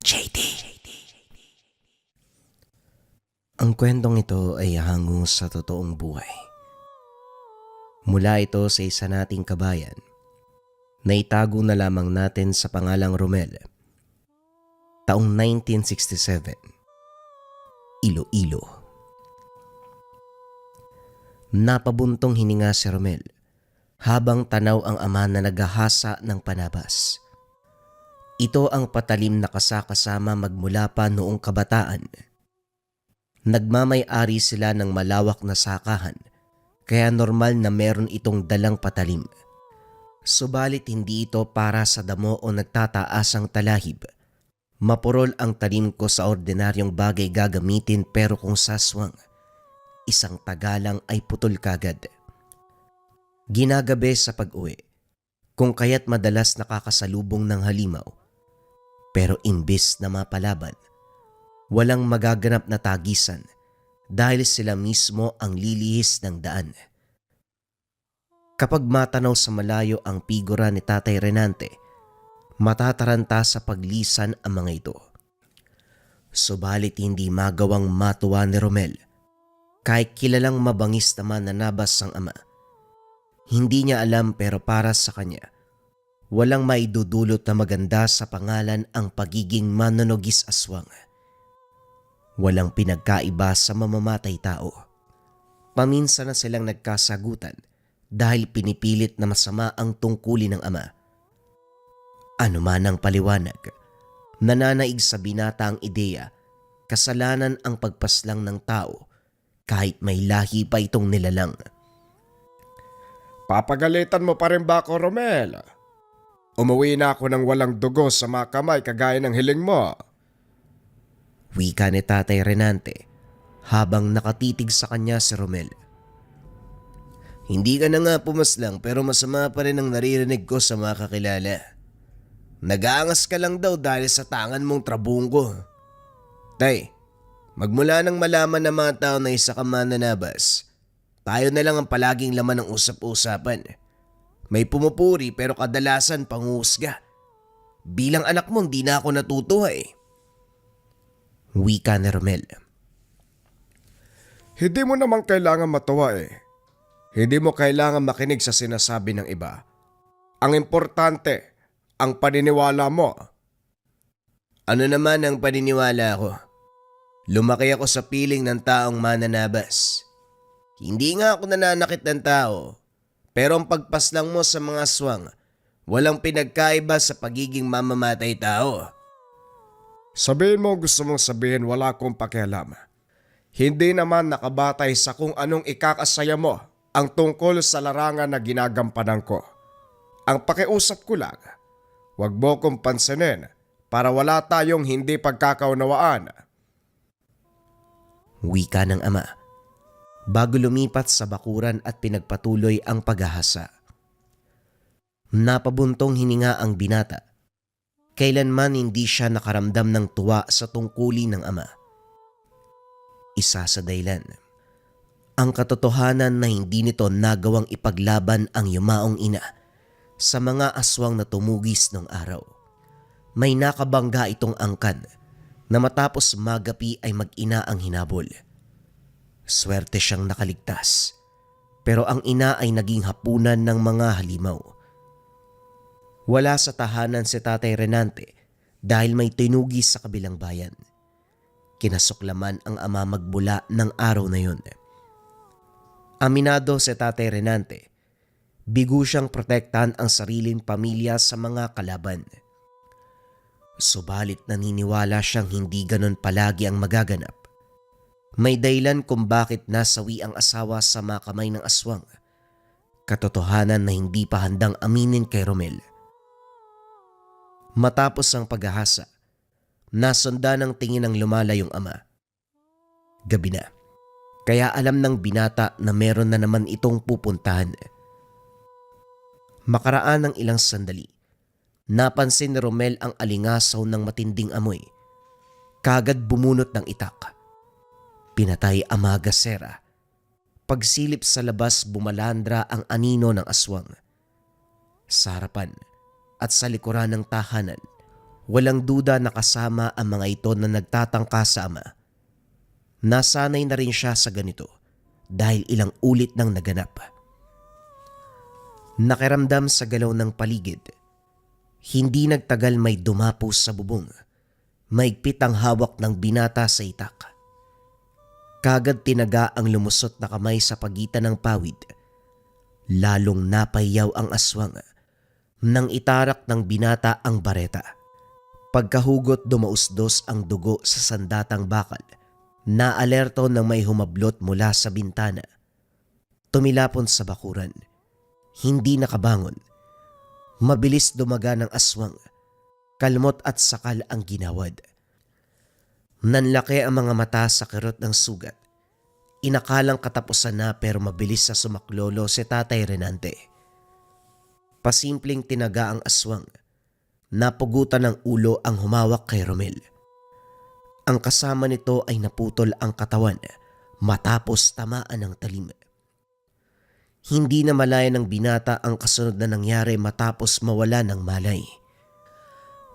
JD. Ang kwentong ito ay hango sa totoong buhay. Mula ito sa isa nating kabayan na itago na lamang natin sa pangalang Romel. Taong 1967, Iloilo. Napabuntong hininga si Romel habang tanaw ang ama na naghahasa ng panabas. Ito ang patalim na kasakasama magmula pa noong kabataan. Nagmamay-ari sila ng malawak na sakahan, kaya normal na meron itong dalang patalim. Subalit hindi ito para sa damo o nagtataasang talahib. Mapurol ang talim ko sa ordinaryong bagay gagamitin, pero kung saswang, isang tagalang ay putol kagad. Ginagabi sa pag-uwi, kung kaya't madalas nakakasalubong ng halimaw. Pero imbis na mapalaban, walang magaganap na tagisan dahil sila mismo ang lilihis ng daan. Kapag matanaw sa malayo ang figura ni Tatay Renante, matataranta sa paglisan ang mga ito. Subalit hindi magawang matuwa ni Romel kahit kilalang mabangis naman na nabas ang ama. Hindi niya alam, pero para sa kanya, walang maidudulot na maganda sa pangalan ang pagiging manonogis aswang. Walang pinagkaiba sa mamamatay tao. Paminsan na silang nagkasagutan dahil pinipilit na masama ang tungkulin ng ama. Ano man ang paliwanag, nananaig sa binata ang ideya, kasalanan ang pagpaslang ng tao kahit may lahi pa itong nilalang. Papagalitan mo pa rin ba ako, Romel? Umuwi na ako ng walang dugo sa mga kamay kagaya ng hiling mo. Wika ni Tatay Renante habang nakatitig sa kanya si Romel. Hindi ka na nga pumaslang, pero masama pa rin ang naririnig ko sa mga kakilala. Nag-aangas ka lang daw dahil sa tangan mong trabunggo. Tay, magmula nang malaman ng mga tao na isa ka mananabas, tayo na lang ang palaging laman ng usap-usapan. May pumupuri pero kadalasan panghusga. Bilang anak mo, hindi na ako natutuwa eh. Wika ni Romel. Hindi mo naman kailangan matawa eh. Hindi mo kailangan makinig sa sinasabi ng iba. Ang importante, ang paniniwala mo. Ano naman ang paniniwala ko? Lumaki ako sa piling ng taong mananabas. Hindi nga ako nananakit ng tao, pero ang pagpaslang mo sa mga aswang, walang pinagkaiba sa pagiging mamamatay tao. Sabihin mo gusto mong sabihin, wala akong pakialam. Hindi naman nakabatay sa kung anong ikakasaya mo ang tungkol sa larangan na ginagampanan ko. Ang pakiusap ko lang, huwag mo kong pansinin para wala tayong hindi pagkakaunawaan. Wika ng ama bago lumipat sa bakuran at pinagpatuloy ang paghahasa. Napabuntong hininga ang binata. Kailanman hindi siya nakaramdam ng tuwa sa tungkulin ng ama. Isa sa dahilan, ang katotohanan na hindi nito nagawang ipaglaban ang yumaong ina sa mga aswang na tumugis nung araw. May nakabangga itong angkan na matapos magapi ay mag-ina ang hinabol. Swerte siyang nakaligtas, pero ang ina ay naging hapunan ng mga halimaw. Wala sa tahanan si Tatay Renante dahil may tinugis sa kabilang bayan. Kinasuklaman ang ama magbula ng araw na yun. Aminado si Tatay Renante, bigo siyang protektahan ang sariling pamilya sa mga kalaban. Subalit naniniwala siyang hindi ganon palagi ang magaganap. May dahilan kung bakit nasawi ang asawa sa mga kamay ng aswang. Katotohanan na hindi pa handang aminin kay Romel. Matapos ang paghahasa, nasunda ng tingin ng lumalayong ama. Gabi na, kaya alam ng binata na meron na naman itong pupuntahan. Makaraan ng ilang sandali, napansin ni Romel ang alingasaw ng matinding amoy. Kagad bumunot ng itak. Pinatay amaga sera. Pagsilip sa labas, bumalandra ang anino ng aswang. Sa harapan at sa likuran ng tahanan, Walang duda na kasama ang mga ito na nagtatangka sa ama. Nasanay na rin siya sa ganito dahil ilang ulit nang naganap. Nakiramdam sa galaw ng paligid. Hindi nagtagal may dumapo sa bubong. Maigpit ang hawak ng binata sa itak. Kagad tinaga ang lumusot na kamay sa pagitan ng pawid. Lalong napayaw ang aswang nang itarak ng binata ang bareta. Pagkahugot dumausdos ang dugo sa sandatang bakal. Naalerto nang may humablot mula sa bintana. Tumilapon sa bakuran. Hindi nakabangon. Mabilis dumaga ng aswang. Kalmot at sakal ang ginawad. Nanlaki ang mga mata sa kirot ng sugat. Inakalang katapusan na pero mabilis sa sumaklolo si Tatay Renante. Pasimpleng tinaga ang aswang. Napugutan ng ulo ang humawak kay Romel. Ang kasama nito ay naputol ang katawan matapos tamaan ng talim. Hindi na malaya ng binata ang kasunod na nangyari matapos mawala ng malay.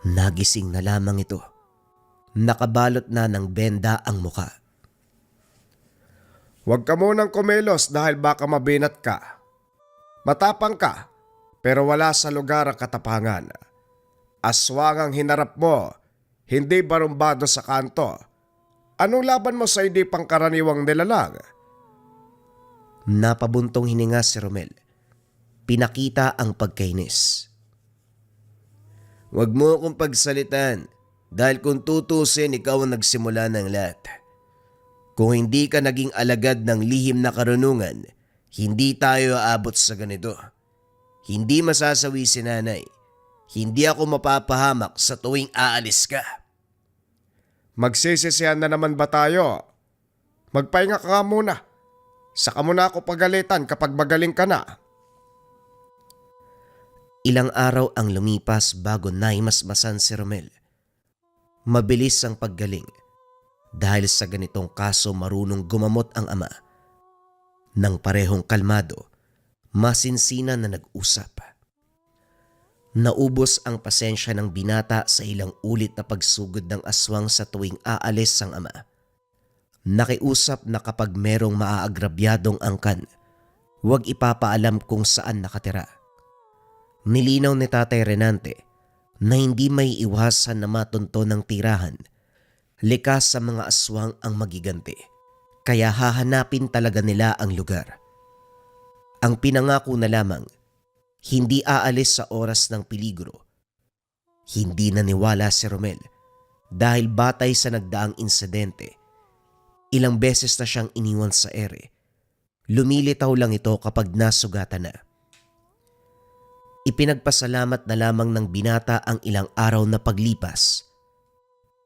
Nagising na lamang ito. Nakabalot na ng benda ang muka. Huwag ka munang kumilos dahil baka mabinat ka. Matapang ka, pero wala sa lugar ang katapangan. Aswang ang hinarap mo, hindi barumbado sa kanto. Anong laban mo sa hindi pangkaraniwang nilalang? Napabuntong hininga si Romel. Pinakita ang pagkainis. Huwag mo akong pagsalitan dahil kung tutusin ikaw ang nagsimula ng lahat. Kung hindi ka naging alagad ng lihim na karunungan, hindi tayo aabot sa ganito. Hindi masasawi si nanay. Hindi ako mapapahamak sa tuwing aalis ka. Magsisisihan na naman ba tayo? Magpahinga ka nga muna. Saka mo na ako pagalitan kapag magaling ka na. Ilang araw ang lumipas bago naimasmasan si Romel. Mabilis ang paggaling. Dahil sa ganitong kaso marunong gumamot ang ama. Nang parehong kalmado, masinsinan na nag-usap. Naubos ang pasensya ng binata sa ilang ulit na pagsugod ng aswang sa tuwing aalis ang ama. Nakiusap na kapag merong maaagrabyadong angkan, huwag ipapaalam kung saan nakatira. Nilinaw ni Tatay Renante na hindi may iwasan na matunto ng tirahan. Likas sa mga aswang ang magiganti, kaya hahanapin talaga nila ang lugar. Ang pinangako na lamang, hindi aalis sa oras ng peligro. Hindi naniwala si Romel dahil batay sa nagdaang insidente, ilang beses na siyang iniwan sa ere. Lumilitaw lang ito kapag nasugatan na. Ipinagpasalamat na lamang ng binata ang ilang araw na paglipas.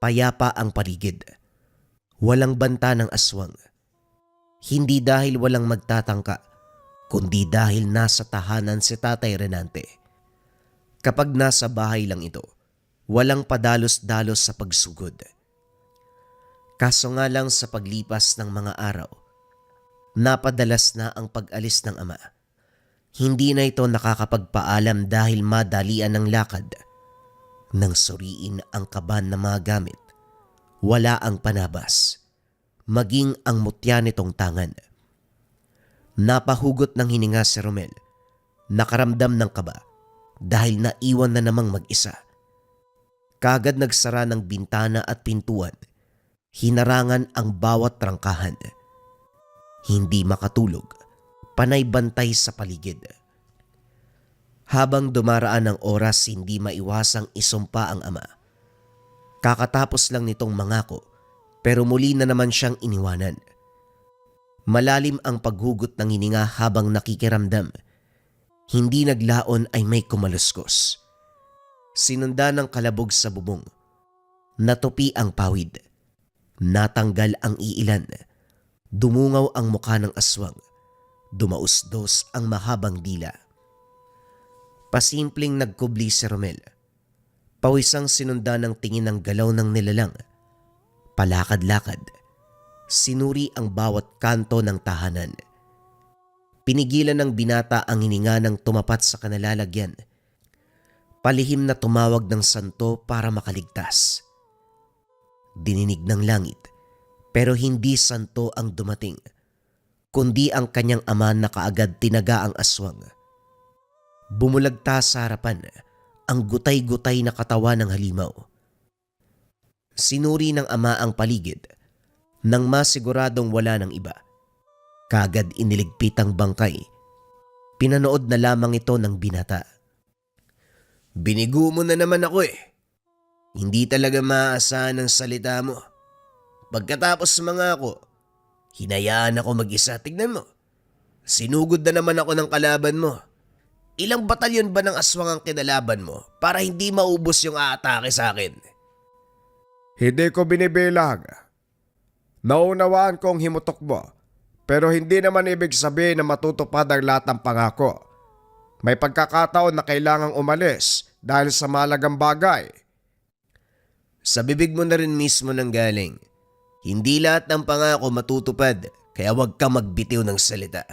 Payapa ang paligid. Walang banta ng aswang. Hindi dahil walang magtatangka, kundi dahil nasa tahanan si Tatay Renante. Kapag nasa bahay lang ito, walang padalos-dalos sa pagsugod. Kaso nga lang sa paglipas ng mga araw, napadalas na ang pag-alis ng ama. Hindi na ito nakakapagpaalam dahil madalian ng lakad. Nang suriin ang kaban na mga gamit, wala ang panabas, maging ang mutya nitong tangan. Napahugot ng hininga si Romel, nakaramdam ng kaba dahil naiwan na namang mag-isa. Kagad nagsara ng bintana at pintuan, hinarangan ang bawat trangkahan. Hindi makatulog, panay bantay sa paligid. Habang dumaraan ang oras, hindi maiwasang isumpa ang ama. Kakatapos lang nitong mangako, pero muli na naman siyang iniwanan. Malalim ang paghugot ng hininga habang nakikiramdam. Hindi naglaon ay may kumaluskos. Sinundan ng kalabog sa bubong. Natupi ang pawid. Natanggal ang iilan. Dumungaw ang mukha ng aswang. Dumausdos ang mahabang dila. Pasimpleng nagkubli si Romel. Pawisang sinundan ng tingin ng galaw ng nilalang. Palakad-lakad. Sinuri ang bawat kanto ng tahanan. Pinigilan ng binata ang hininga ng tumapat sa kanalalagyan. Palihim na tumawag ng santo para makaligtas. Dininig ng langit, pero hindi santo ang dumating, kundi ang kanyang ama na kaagad tinaga ang aswang. Bumulagta sa harapan ang gutay-gutay na katawan ng halimaw. Sinuri ng ama ang paligid nang masiguradong wala ng iba. Kaagad iniligpit ang bangkay. Pinanood na lamang ito ng binata. Binigo mo na naman ako eh. Hindi talaga maaasahan ang salita mo. Pagkatapos mga ako, hinayaan ako mag-isa. Tignan mo. Sinugod na naman ako ng kalaban mo. Ilang batalyon ba ng aswang ang kinalaban mo para hindi maubos yung aatake sa akin? Hindi ko binibilang. Naunawaan kong himutok mo, pero hindi naman ibig sabihin na matutupad ang lahat ng pangako. May pagkakataon na kailangang umalis dahil sa malagang bagay. Sa bibig mo na rin mismo nang galing. Hindi lahat ng pangako matutupad, kaya huwag kang magbitiw ng salita.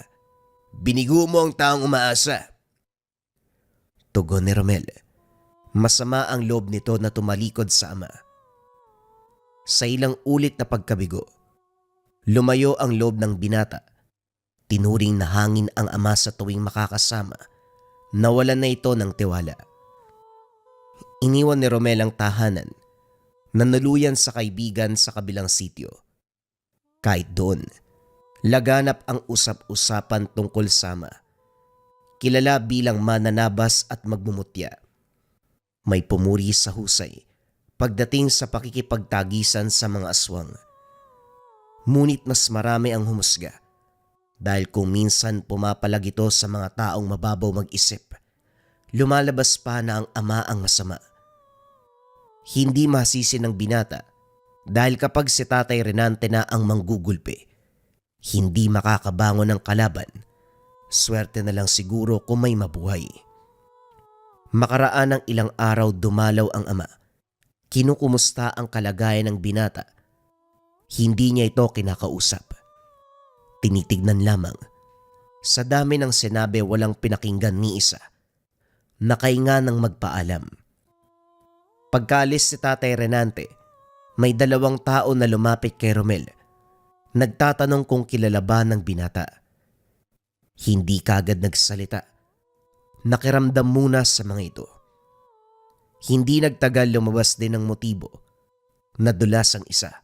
Binigo mo ang taong umaasa. Tugon ni Romel. Masama ang loob nito na tumalikod sa ama. Sa ilang ulit na pagkabigo, lumayo ang loob ng binata. Tinuring na hangin ang ama sa tuwing makakasama. Nawalan na ito ng tiwala. Iniwan ni Romel ang tahanan. Nanuluyan sa kaibigan sa kabilang sityo. Kahit doon, laganap ang usap-usapan tungkol sa ama. Kilala bilang mananabas at magmumutya. May pumuri sa husay pagdating sa pakikipagtagisan sa mga aswang. Ngunit mas marami ang humusga dahil kung minsan pumapalag ito sa mga taong mababaw mag-isip, lumalabas pa na ang ama ang masama. Hindi masisi ng binata dahil kapag si Tatay Renante na ang manggugulpe, hindi makakabangon ng kalaban. Swerte na lang siguro kung may mabuhay. Makaraan ng ilang araw dumalaw ang ama. Kinukumusta ang kalagayan ng binata. Hindi niya ito kinakausap. Tinitignan lamang. Sa dami ng sinabi walang pinakinggan ni isa. Nakahinga ng magpaalam. Pagkaalis si Tatay Renante, may 2 tao na lumapit kay Romel. Nagtatanong kung kilala ba ng binata. Hindi kagad nagsalita. Nakiramdam muna sa mga ito. Hindi nagtagal lumabas din ng motibo. Nadulas ang isa.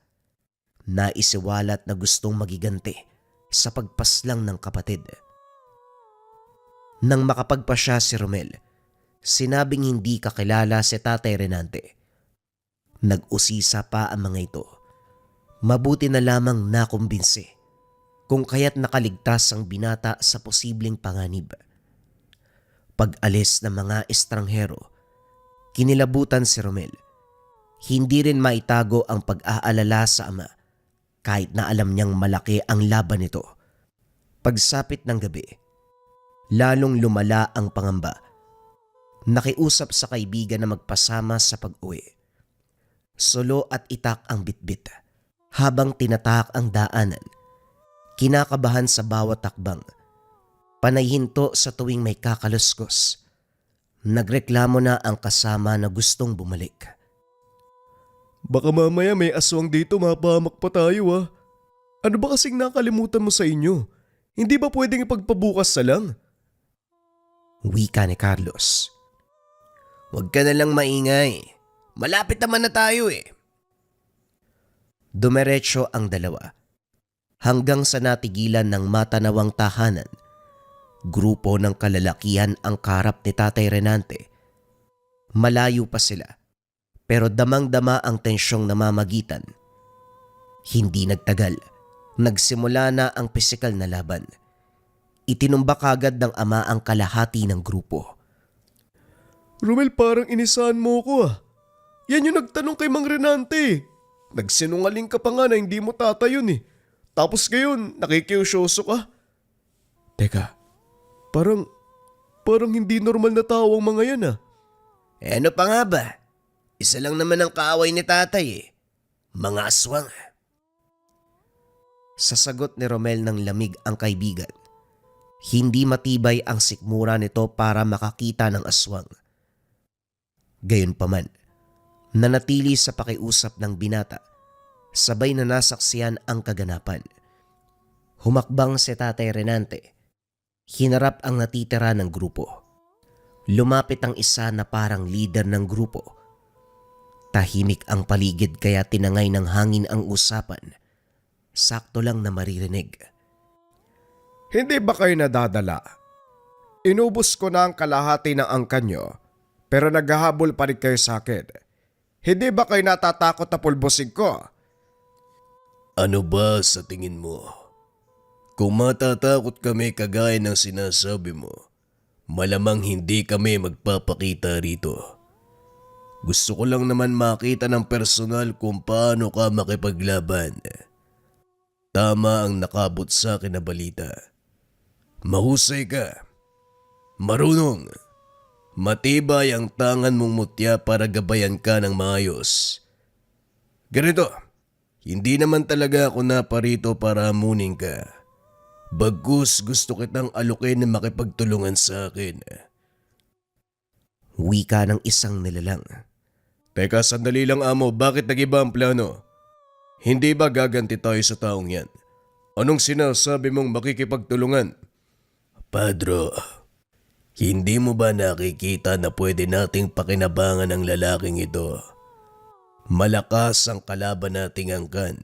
Naisiwalat na gustong magiganti sa pagpaslang ng kapatid. Nang makapagpasya si Romel, sinabing hindi kakilala si Tatay Renante. Nag-usisa pa ang mga ito. Mabuti na lamang nakumbinsi kung kaya't nakaligtas ang binata sa posibleng panganib. Pag-alis ng mga estranghero, kinilabutan si Romel. Hindi rin maitago ang pag-aalala sa ama kahit na alam niyang malaki ang laban nito. Pagsapit ng gabi, lalong lumala ang pangamba. Nakiusap sa kaibigan na magpasama sa pag-uwi. Solo at itak ang bitbit habang tinatahak ang daanan. Kinakabahan sa bawat takbang. Panayhinto sa tuwing may kakaluskos. Nagreklamo na ang kasama na gustong bumalik. Baka mamaya may aswang dito, mapahamak pa tayo ah. Ano ba kasing nakalimutan mo sa inyo? Hindi ba pwedeng ipagpabukas na lang? Wika ni Carlos. Huwag ka na lang maingay. Malapit naman na tayo eh. Dumiretso ang dalawa. Hanggang sa natigilan ng matanawang tahanan. Grupo ng kalalakihan ang karap ni Tatay Renante. Malayo pa sila. Pero damang-dama ang tensyong namamagitan. Hindi nagtagal. Nagsimula na ang pisikal na laban. Itinumbak agad ng ama ang kalahati ng grupo. Romel, parang inisahan mo ko ah. Yan yung nagtanong kay Mang Renante. Nagsinungaling ka pa nga na hindi mo tatayon eh. Tapos ngayon, nakikiusyoso ka. Teka, parang hindi normal na tao ang mga yan ah. Eh ano pa nga ba? Isa lang naman ang kaaway ni tatay eh. Mga aswang. Sa sagot ni Romel ng lamig ang kaibigan. Hindi matibay ang sikmura nito para makakita ng aswang. Gayunpaman, nanatili sa pakiusap ng binata, sabay na nasaksiyan ang kaganapan. Humakbang si Tatay Renante. Hinarap ang natitira ng grupo. Lumapit ang isa na parang leader ng grupo. Tahimik ang paligid kaya tinangay ng hangin ang usapan. Sakto lang na maririnig. Hindi ba kayo nadadala? Inubos ko na ang kalahati ng angkan nyo, pero naghahabol pa rin kayo sa akin. Hindi ba kayo natatakot na pulbusin ko? Ano ba sa tingin mo? Kung matatakot kami kagaya ng sinasabi mo, malamang hindi kami magpapakita rito. Gusto ko lang naman makita ng personal kung paano ka makipaglaban. Tama ang nakabot sa akin na balita. Mahusay ka. Marunong. Matibay ang tangan mong mutya para gabayan ka ng maayos. Ganito, hindi naman talaga ako naparito para hamunin ka. Bagkus gusto kitang alukin na makipagtulungan sa akin. Wika ng isang nilalang. Teka, sandali lang amo, bakit nag-iba ang plano? Hindi ba gaganti tayo sa taong yan? Anong sinasabi mong makikipagtulungan? Padro, hindi mo ba nakikita na pwede nating pakinabangan ang lalaking ito? Malakas ang kalaban nating angkan.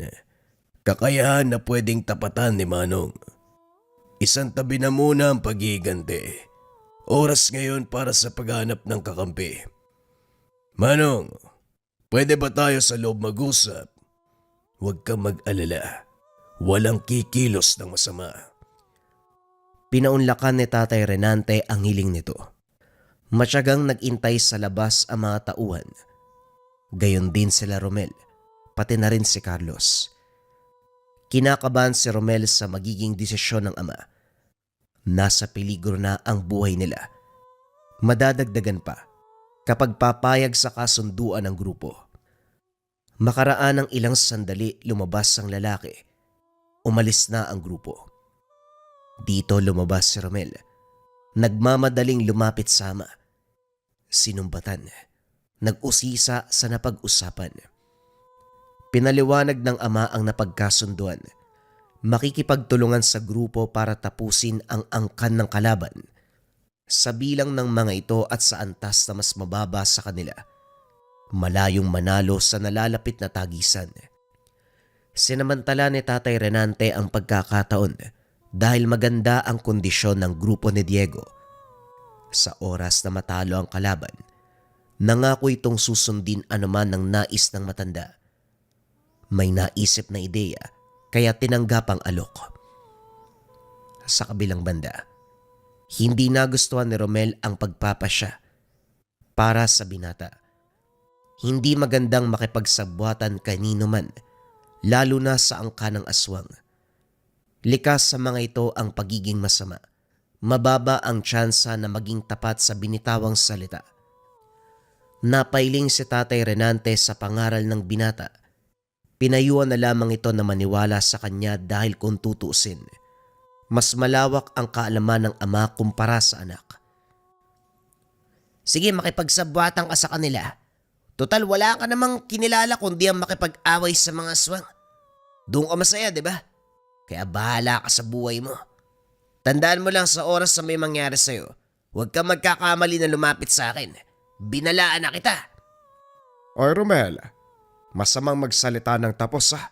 Kakayahan na pwedeng tapatan ni Manong. Isang tabi na muna ang paghiganti. Oras ngayon para sa paghanap ng kakampi. Manong, pwede ba tayo sa loob mag-usap? Huwag kang mag-alala. Walang kikilos ng masama. Pinaunlakan ni Tatay Renante ang hiling nito. Matyagang nag-intay sa labas ang mga tauhan. Gayon din sila Romel, pati na rin si Carlos. Kinakabahan si Romel sa magiging desisyon ng ama. Nasa peligro na ang buhay nila. Madadagdagan pa kapag papayag sa kasunduan ng grupo. Makaraan ng ilang sandali lumabas ang lalaki. Umalis na ang grupo. Dito lumabas si Romel. Nagmamadaling lumapit sa ama. Sinumbatan. Nag-usisa sa napag-usapan. Pinaliwanag ng ama ang napagkasunduan. Makikipagtulungan sa grupo para tapusin ang angkan ng kalaban. Sa bilang ng mga ito at sa antas na mas mababa sa kanila. Malayong manalo sa nalalapit na tagisan. Sinamantala ni Tatay Renante ang pagkakataon dahil maganda ang kondisyon ng grupo ni Diego. Sa oras na matalo ang kalaban, nangako itong susundin anuman ng nais ng matanda. May naisip na ideya kaya tinanggap ang alok. Sa kabilang banda, hindi nagustuhan ni Romel ang pagpapasya para sa binata. Hindi magandang makipagsabwatan kanino man, lalo na sa angka ng aswang. Likas sa mga ito ang pagiging masama. Mababa ang tsansa na maging tapat sa binitawang salita. Napailing si Tatay Renante sa pangaral ng binata. Pinayuan na lamang ito na maniwala sa kanya dahil kung tutuusin, mas malawak ang kaalaman ng ama kumpara sa anak. Sige, makipagsabwatan ka sa kanila. Total, wala ka namang kinilala kundi ang makipag-away sa mga aswang. Doon ka masaya, di ba? Kaya bahala ka sa buhay mo. Tandaan mo lang sa oras na may mangyari sa'yo, huwag ka magkakamali na lumapit sa akin. Binalaan na kita. Oy Romel, masamang magsalita ng tapos ha.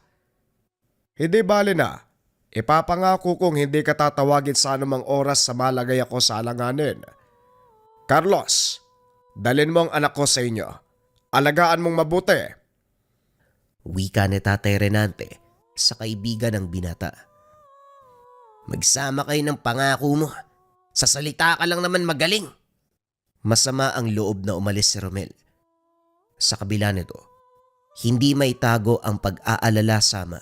Hindi bali na. Ipapangako kong hindi ka tatawagin sa anumang oras sa malagay ako sa alanganin. Carlos, dalin mo ang anak ko sa inyo. Alagaan mong mabuti. Wika ni Tatay Renante sa kaibigan ng binata. Magsama kayo ng pangako mo. Sa salita ka lang naman magaling. Masama ang loob na umalis si Romel. Sa kabila nito, hindi may tago ang pag-aalala sama.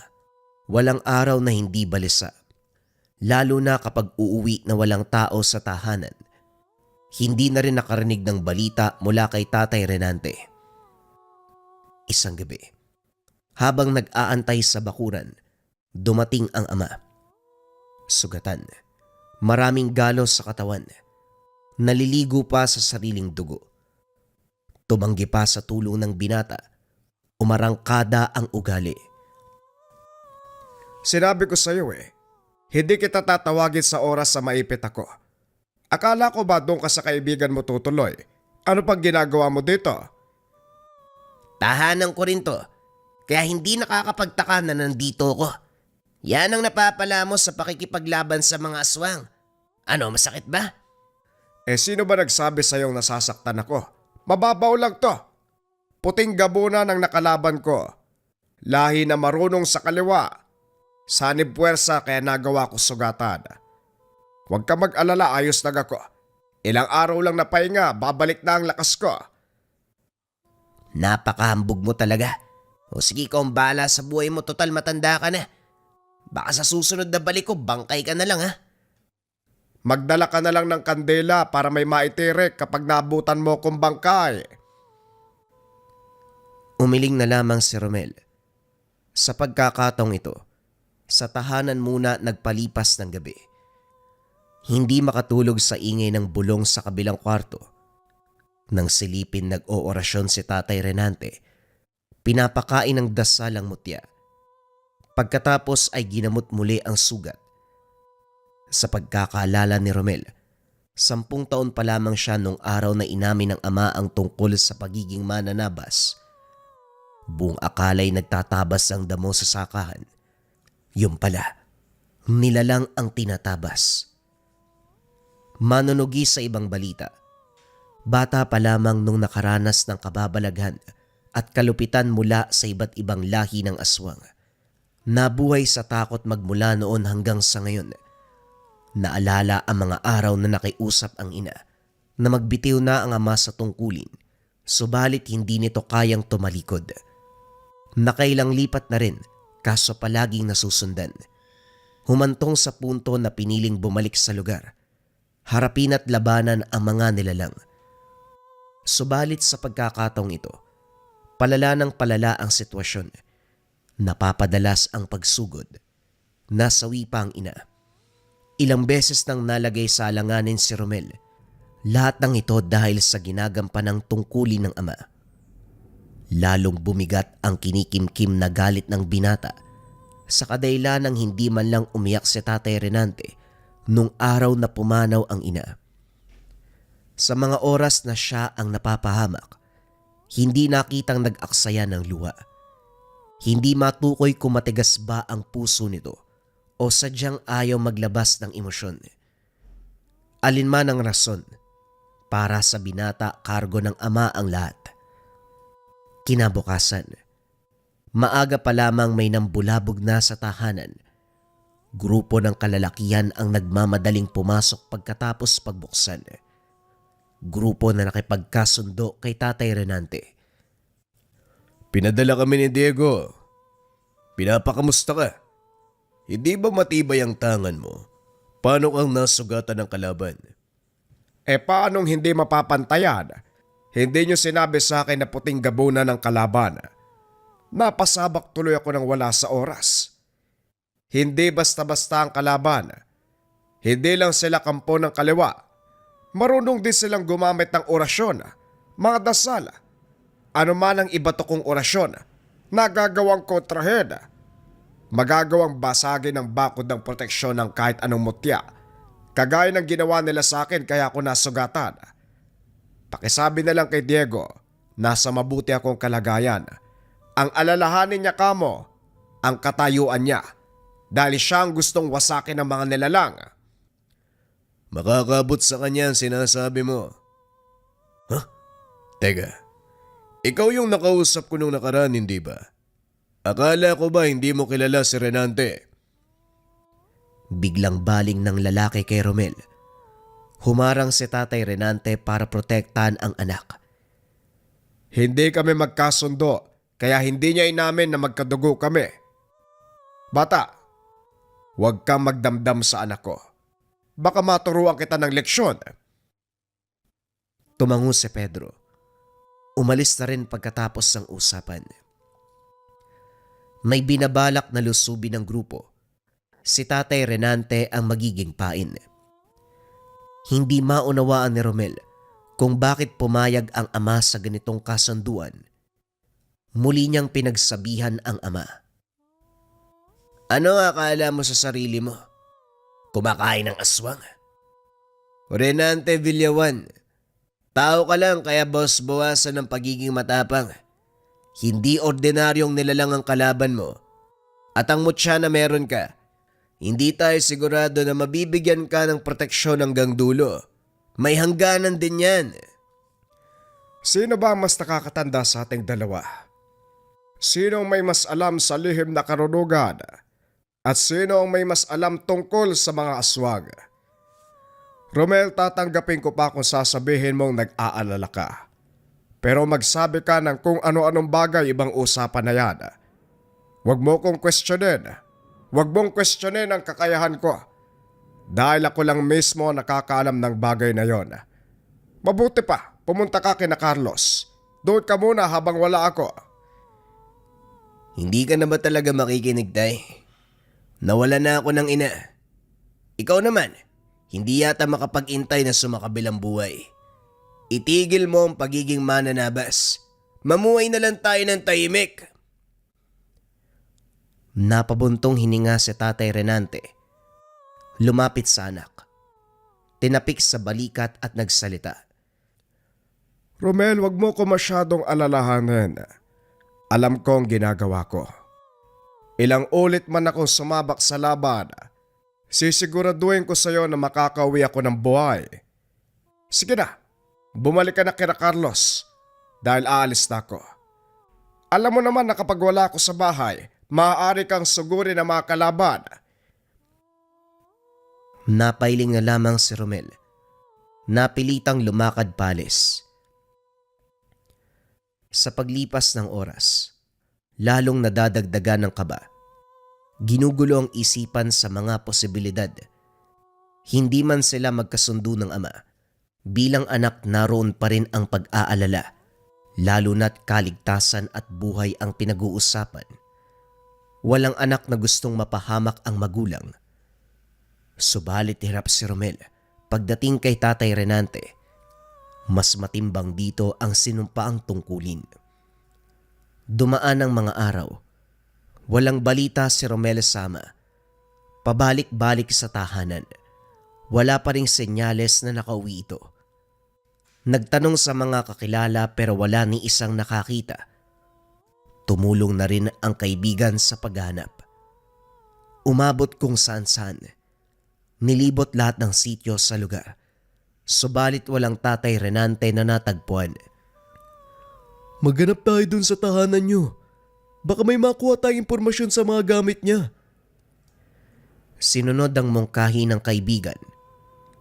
Walang araw na hindi balisa. Lalo na kapag uuwi na walang tao sa tahanan. Hindi na rin nakarinig ng balita mula kay Tatay Renante. Isang gabi, habang nag-aantay sa bakuran, dumating ang ama. Sugatan, maraming galos sa katawan, naliligo pa sa sariling dugo. Tumanggi pa sa tulong ng binata. Umarangkada ang ugali. Sinabi ko sa iyo hindi kita tatawagin sa oras sa maipit ako. Akala ko ba doon ka sa kaibigan mo tutuloy? Ano pang ginagawa mo dito? Tahanan ko rin to. Kaya hindi nakakapagtaka na nandito ko. Yan ang napapala mo sa pakikipaglaban sa mga aswang. Ano, masakit ba? Sino ba nagsabi sa iyong nasasaktan ako? Mababaw lang to. Puting gabunan ang nakalaban ko. Lahi na marunong sa kaliwa. Sanib puwersa kaya nagawa ko sugatan. Huwag ka mag-alala, ayos na ako. Ilang araw lang na pahinga, babalik na ang lakas ko. Napakahambog mo talaga. O sige, ikaw ang bahala sa buhay mo, total matanda ka na. Baka sa susunod na balik ko, bangkay ka na lang ha. Magdala ka na lang ng kandela para may maitirik kapag nabutan mo kong bangkay. Umiling na lamang si Romel. Sa pagkakataong ito, sa tahanan muna nagpalipas ng gabi. Hindi makatulog sa ingay ng bulong sa kabilang kwarto. Nang silipin nag-oorasyon si Tatay Renante, pinapakain ng dasal ang mutya. Pagkatapos ay ginamot muli ang sugat. Sa pagkakaalala ni Romel, 10 taon pa lamang siya nung araw na inamin ng ama ang tungkol sa pagiging mananabas. Buong akala'y nagtatabas ang damo sa sakahan. Yung pala, nilalang ang tinatabas. Manunugi sa ibang balita. Bata pa lamang nung nakaranas ng kababalaghan at kalupitan mula sa iba't ibang lahi ng aswang. Nabuhay sa takot magmula noon hanggang sa ngayon. Naalala ang mga araw na nakiusap ang ina na magbitiw na ang ama sa tungkulin, subalit hindi nito kayang tumalikod. Nakailang lipat na rin, kaso palaging nasusundan. Humantong sa punto na piniling bumalik sa lugar. Harapin at labanan ang mga nilalang. Subalit sa pagkakataong ito, palala ng palala ang sitwasyon. Napapadalas ang pagsugod. Nasawi pa ang ina. Ilang beses nang nalagay sa alanganin si Romel. Lahat ng ito dahil sa ginagampanang tungkulin ng ama. Lalong bumigat ang kinikimkim na galit ng binata sa kadahilanang hindi man lang umiyak si Tatay Renante nung araw na pumanaw ang ina. Sa mga oras na siya ang napapahamak, hindi nakitang nag-aksaya ng luha. Hindi matukoy kung matigas ba ang puso nito o sadyang ayaw maglabas ng emosyon. Alinman ang rason, para sa binata kargo ng ama ang lahat. Kinabukasan, maaga pa lamang may nambulabog na sa tahanan. Grupo ng kalalakihan ang nagmamadaling pumasok pagkatapos pagbuksan. Grupo na nakipagkasundo kay Tatay Renante. Pinadala kami ni Diego. Pinapakamusta ka? Hindi ba matibay ang tangan mo? Paano kang nasugatan ng kalaban? Paanong hindi mapapantayan? Hindi nyo sinabi sa akin na puting gabunan ng kalaban. Napasabak tuloy ako ng wala sa oras. Hindi basta-basta ang kalaban. Hindi lang sila kampo ng kaliwa. Marunong din silang gumamit ng orasyon, mga dasal. Ano man ang iba to kong orasyon, nagagawang kontrahen. Magagawang basagin ng bakod ng proteksyon ng kahit anong mutya. Kagaya ng ginawa nila sa akin kaya ako nasugatan. Pakisabi na lang kay Diego, nasa mabuti akong kalagayan. Ang alalahanin niya kamo, ang katayuan niya. Dahil siya ang gustong wasakin ng mga nilalang. Makakabot sa kanya ang sinasabi mo. Teka, ikaw yung nakausap ko nung nakaraan, hindi ba? Akala ko ba hindi mo kilala si Renante? Biglang baling ng lalaki kay Romel. Humarang si Tatay Renante para protektahan ang anak. Hindi kami magkasundo, kaya hindi niya inamin na magkadugo kami. Bata, huwag kang magdamdam sa anak ko. Baka maturuan kita ng leksyon. Tumango si Pedro. Umalis na rin pagkatapos ng usapan. May binabalak na lusubin ng grupo. Si Tatay Renante ang magiging pain. Hindi maunawaan ni Romel kung bakit pumayag ang ama sa ganitong kasunduan, muli niyang pinagsabihan ang ama. Ano akala mo sa sarili mo? Kumakain ng aswang? Renante Villawan, tao ka lang kaya bawas-bawasan ng pagiging matapang. Hindi ordinaryong nilalang ang kalaban mo. At ang mutya na meron ka, hindi tayo sigurado na mabibigyan ka ng proteksyon hanggang dulo. May hangganan din yan. Sino ba ang mas nakakatanda sa ating dalawa? Sino ang may mas alam sa lihim na karunungan? At sino ang may mas alam tungkol sa mga aswang? Romel, tatanggapin ko pa kung sasabihin mong nag-aalala ka. Pero magsabi ka ng kung ano-anong bagay ibang usapan na yan. Huwag mo kong questionin. Huwag mong questionin ang kakayahan ko. Dahil ako lang mismo nakakaalam ng bagay na yon. Mabuti pa, pumunta ka kina Carlos. Doon ka muna habang wala ako. Hindi ka na ba talaga makikinig, Tay? Nawala na ako ng ina. Ikaw naman, hindi yata makapag-intay na sumakabilang buhay. Itigil mo ang pagiging mananabas. Mamuhay na lang tayo ng tahimik. Napabuntong hininga si Tatay Renante. Lumapit sa anak. Tinapik sa balikat at nagsalita. Romel, wag mo ko masyadong alalahanin. Alam ko ang ginagawa ko. Ilang ulit man akong sumabak sa laban, sisiguraduhin ko sa iyo na makakauwi ako ng buhay. Sige na, bumalik ka na kina Carlos dahil aalis na ako. Alam mo naman na kapag wala ako sa bahay, maaari kang sugurin ang mga kalaban. Napailing na lamang si Romel. Napilitang lumakad palis. Sa paglipas ng oras, lalong nadadagdagan ng kaba. Ginugulo ang isipan sa mga posibilidad. Hindi man sila magkasundo ng ama. Bilang anak, naroon pa rin ang pag-aalala, lalo na't kaligtasan at buhay ang pinag-uusapan. Walang anak na gustong mapahamak ang magulang. Subalit hirap si Romel pagdating kay Tatay Renante. Mas matimbang dito ang sinumpaang tungkulin. Dumaan ang mga araw. Walang balita si Romel sa ama. Pabalik-balik sa tahanan. Wala pa ring senyales na nakauwi ito. Nagtanong sa mga kakilala pero wala ni isang nakakita. Tumulong na rin ang kaibigan sa paghanap. Umabot kung saan-saan. Nilibot lahat ng sityo sa lugar. Subalit walang Tatay Renante na natagpuan. Maghanap tayo dun sa tahanan nyo. Baka may makuha tayong impormasyon sa mga gamit niya. Sinunod ang mungkahi ng kaibigan.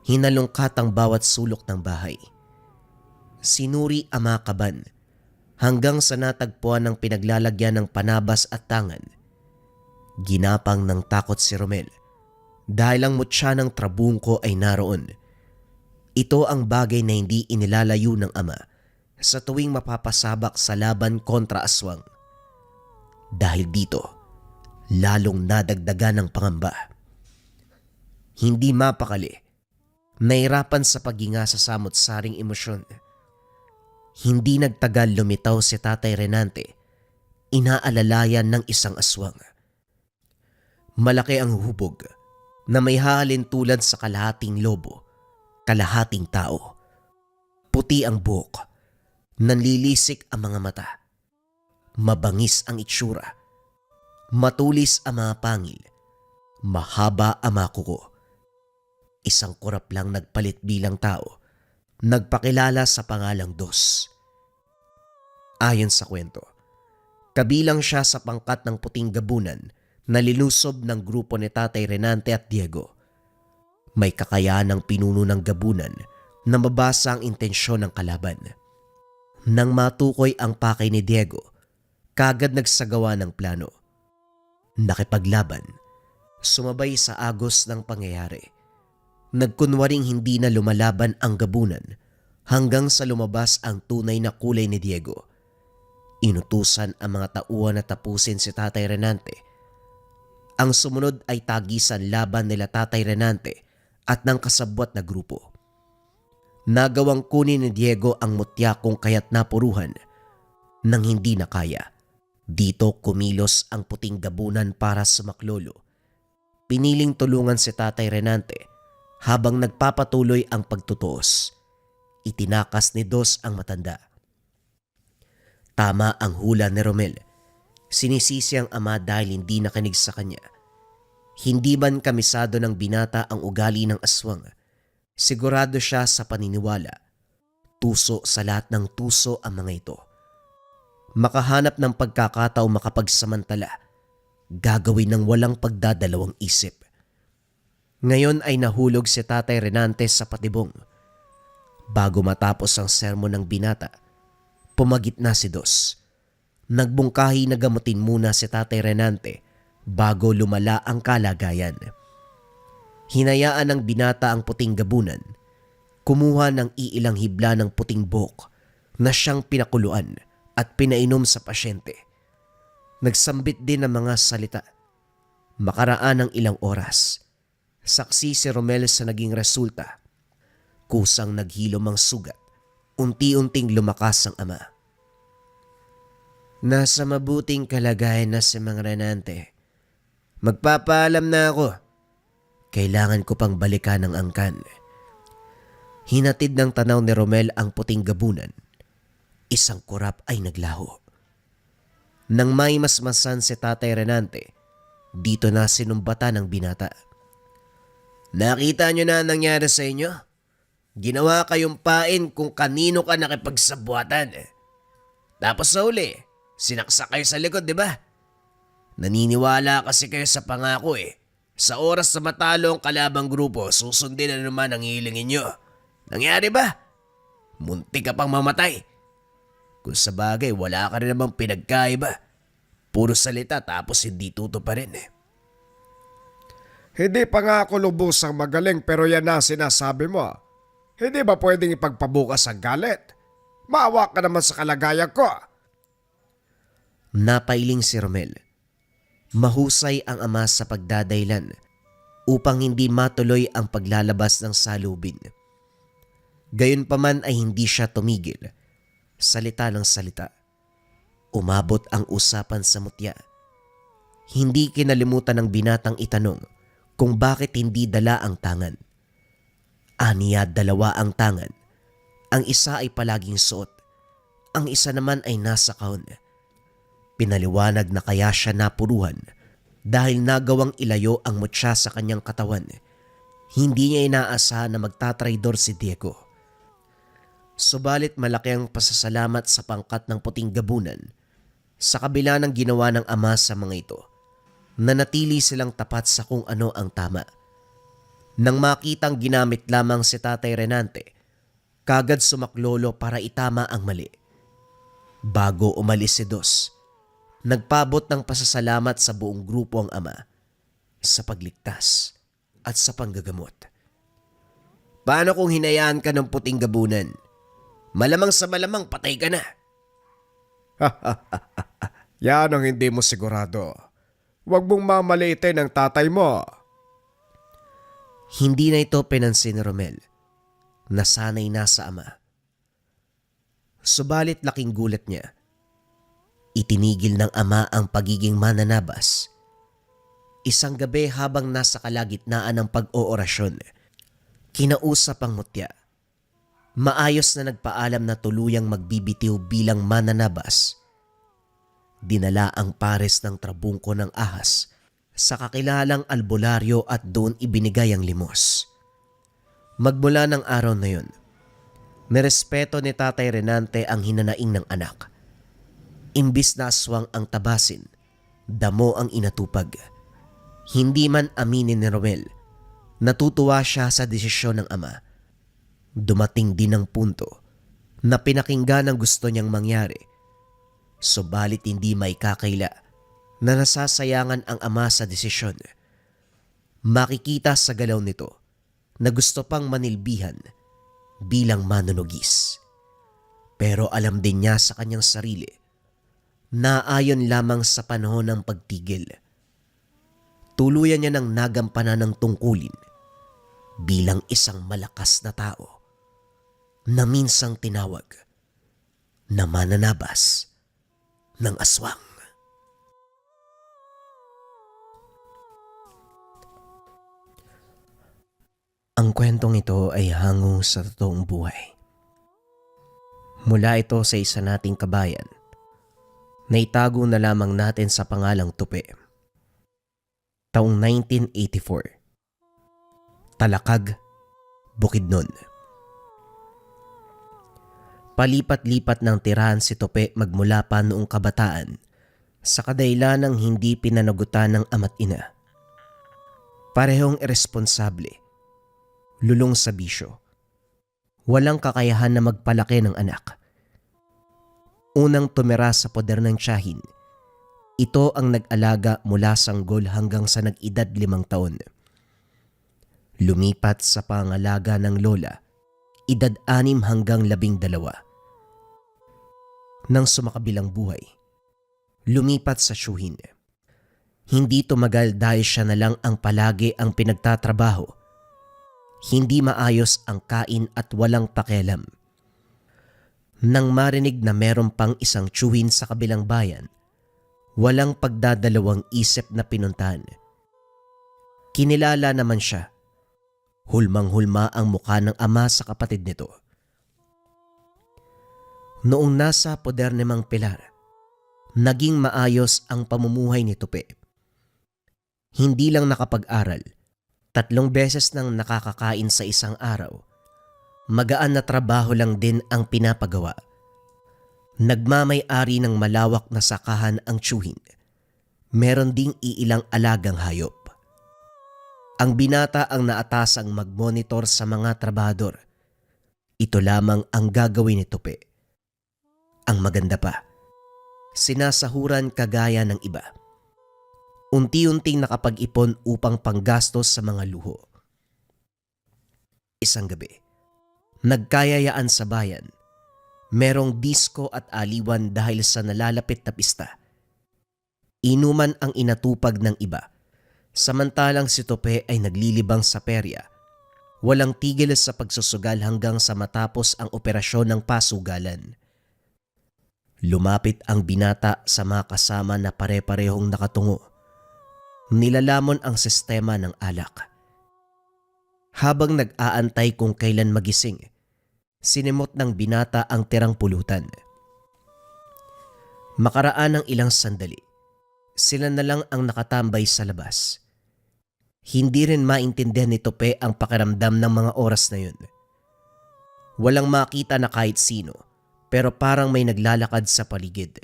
Hinalungkat ang bawat sulok ng bahay. Sinuri ang mga kaban hanggang sa natagpuan ng pinaglalagyan ng panabas at tangan. Ginapang ng takot si Romel dahil ang mutya ng trabungko ay naroon. Ito ang bagay na hindi inilalayo ng ama sa tuwing mapapasabak sa laban kontra aswang. Dahil dito, lalong nadagdagan ng pangamba. Hindi mapakali, nahirapan sa paghinga sa samot-saring emosyon. Hindi nagtagal lumitaw si Tatay Renante, inaalalayan ng isang aswang. Malaki ang hubog na may halin tulad sa kalahating lobo, kalahating tao. Puti ang buhok, nanlilisik ang mga mata. Mabangis ang itsura, matulis ang mga pangil, mahaba ang mga kuko. Isang kurap lang nagpalit bilang tao, nagpakilala sa pangalang Dos. Ayon sa kwento, kabilang siya sa pangkat ng puting gabunan na lilusob ng grupo ni Tatay Renante at Diego. May kakayanang pinuno ng gabunan na mabasa ang intensyon ng kalaban. Nang matukoy ang pakay ni Diego, kagad nagsagawa ng plano. Nakipaglaban, sumabay sa agos ng pangyayari. Nagkunwaring hindi na lumalaban ang gabunan hanggang sa lumabas ang tunay na kulay ni Diego. Inutusan ang mga tauhan na tapusin si Tatay Renante. Ang sumunod ay tagisan laban nila Tatay Renante at ng kasabwat na grupo. Nagawang kunin ni Diego ang mutya kung kaya't napuruhan. Nang hindi na kaya, dito kumilos ang puting gabunan para sumaklolo. Piniling tulungan si Tatay Renante habang nagpapatuloy ang pagtutuos. Itinakas ni Dos ang matanda. Tama ang hula ni Romel. Sinisisi ang ama dahil hindi nakinig sa kanya. Hindi man kamisado ng binata ang ugali ng aswang. Sigurado siya sa paniniwala. Tuso sa lahat ng tuso ang mga ito. Makahanap ng pagkakataong makapagsamantala. Gagawin ng walang pagdadalawang isip. Ngayon ay nahulog si Tatay Renante sa patibong. Bago matapos ang sermon ng binata, pumagit na si Dos. Nagbungkahi na gamutin muna si Tatay Renante bago lumala ang kalagayan. Hinayaan ng binata ang puting gabunan. Kumuha ng iilang hibla ng puting buhok na siyang pinakuluan at pinainom sa pasyente. Nagsambit din ng mga salita. Makaraan ng ilang oras, saksi si Romel sa naging resulta. Kusang naghilom ang sugat. Unti-unting lumakas ang ama. Nasa mabuting kalagayan na si Mang Renante. Magpapaalam na ako. Kailangan ko pang balikan ang angkan. Hinatid ng tanaw ni Romel ang puting gabunan. Isang kurap ay naglaho. Nang may masmasan si Tatay Renante, dito na sinumbatan ng binata. Nakita niyo na ang nangyari sa inyo? Ginawa kayong pain kung kanino ka nakipagsabuatan. Tapos sa uli, sinaksak kayo sa likod, di ba? Naniniwala kasi kayo sa pangako eh. Sa oras na matalo ang kalabang grupo, susundin na naman ang hilingin nyo. Nangyari ba? Muntik ka pang mamatay. Kung sa bagay, wala ka rin namang pinagkaiba. Puro salita tapos hindi tuto pa rin eh. Hindi pa nga ako lubusang magaling pero yan na sinasabi mo. Hindi ba pwedeng ipagpabukas ang galit? Maawa ka naman sa kalagayan ko. Napailing si Romel. Mahusay ang ama sa pagdadailan upang hindi matuloy ang paglalabas ng salubin. Gayunpaman ay hindi siya tumigil. Salita ng salita. Umabot ang usapan sa mutya. Hindi kinalimutan ng binatang itanong kung bakit hindi dala ang tangan. Aniya, dalawa ang tangan. Ang isa ay palaging suot. Ang isa naman ay nasa kahon. Pinaliwanag na kaya siya napuruhan dahil nagawang ilayo ang mutya sa kanyang katawan. Hindi niya inaasahan na magtatraidor si Diego. Subalit malaki ang pasasalamat sa pangkat ng puting gabunan sa kabila ng ginawa ng ama sa mga ito. Nanatili silang tapat sa kung ano ang tama. Nang makitang ginamit lamang si Tatay Renante, kagad sumaklolo para itama ang mali. Bago umalis si Dos, nagpabot ng pasasalamat sa buong grupo ang ama sa pagligtas at sa panggagamot. Paano kung hinayaan ka ng puting gabunan? Malamang sa malamang patay ka na. Yan ang hindi mo sigurado. Huwag mong mamaliitin ang tatay mo. Hindi na ito pinansin ni Romel. Nasanay na sa ama. Subalit laking gulat niya. Itinigil ng ama ang pagiging mananabas. Isang gabi habang nasa kalagitnaan ng pag-oorasyon, kinausap ang mutya. Maayos na nagpaalam na tuluyang magbibitiw bilang mananabas. Dinala ang pares ng trabungko ng ahas sa kakilalang albularyo at doon ibinigay ang limos. Magmula ng araw na yun, nirespeto ni Tatay Renante ang hinanaing ng anak. Imbis na aswang ang tabasin, damo ang inatupag. Hindi man aminin ni Romel, natutuwa siya sa desisyon ng ama. Dumating din ang punto na pinakinggan ang gusto niyang mangyari. Subalit hindi may kakaila na nasasayangan ang ama sa desisyon. Makikita sa galaw nito na gusto pang manilbihan bilang manunugis. Pero alam din niya sa kanyang sarili na ayon lamang sa panahon ng pagtigil. Tuluyan niya ng nagampanan ng tungkulin bilang isang malakas na tao. na minsang tinawag na mananabas ng aswang. Ang kwentong ito ay hango sa totoong buhay. Mula ito sa isa nating kabayan na itago na lamang natin sa pangalang Tupi. Taong 1984. Talakag, Bukidnon. Palipat-lipat ng tirahan si Tupi magmula pa noong kabataan sa kadahilanang hindi pinanagutan ng ama't ina. Parehong iresponsable, lulong sa bisyo, walang kakayahan na magpalaki ng anak. Unang tumira sa poder ng tiyahin, ito ang nag-alaga mula sanggol hanggang sa nag-edad 5 taon. Lumipat sa pangalaga ng lola, edad 6 hanggang 12. Nang sumakabilang buhay, lumipat sa syuhin. Hindi tumagal dahil siya na lang ang palagi ang pinagtatrabaho. Hindi maayos ang kain at walang pakialam. Nang marinig na meron pang isang tiyuhin sa kabilang bayan, walang pagdadalawang isip na pinuntahan. Kinilala naman siya. Hulmang-hulma ang mukha ng ama sa kapatid nito. Noong nasa poder ni Mang Pilar, naging maayos ang pamumuhay ni Tupi. Hindi lang nakapag-aral, 3 beses nang nakakakain sa isang araw. Magaan na trabaho lang din ang pinapagawa. Nagmamay-ari ng malawak na sakahan ang tiyuhin. Meron ding iilang alagang hayop. Ang binata ang naatasang mag-monitor sa mga trabahador. Ito lamang ang gagawin ni Tupi. Ang maganda pa, sinasahuran kagaya ng iba. Unti-unting nakapag-ipon upang panggastos sa mga luho. Isang gabi, nagkayayaan sa bayan. Merong disko at aliwan dahil sa nalalapit na pista. Inuman ang inatupag ng iba. Samantalang si Tupi ay naglilibang sa perya. Walang tigil sa pagsusugal hanggang sa matapos ang operasyon ng pasugalan. Lumapit ang binata sa mga kasama na pare-parehong nakatungo. Nilalamon ang sistema ng alak. Habang nag-aantay kung kailan magising, sinimot ng binata ang tirang pulutan. Makaraan ng ilang sandali, sila na lang ang nakatambay sa labas. Hindi rin maintindihan ni Tupi ang pakiramdam ng mga oras na yun. Walang makita na kahit sino, pero parang may naglalakad sa paligid.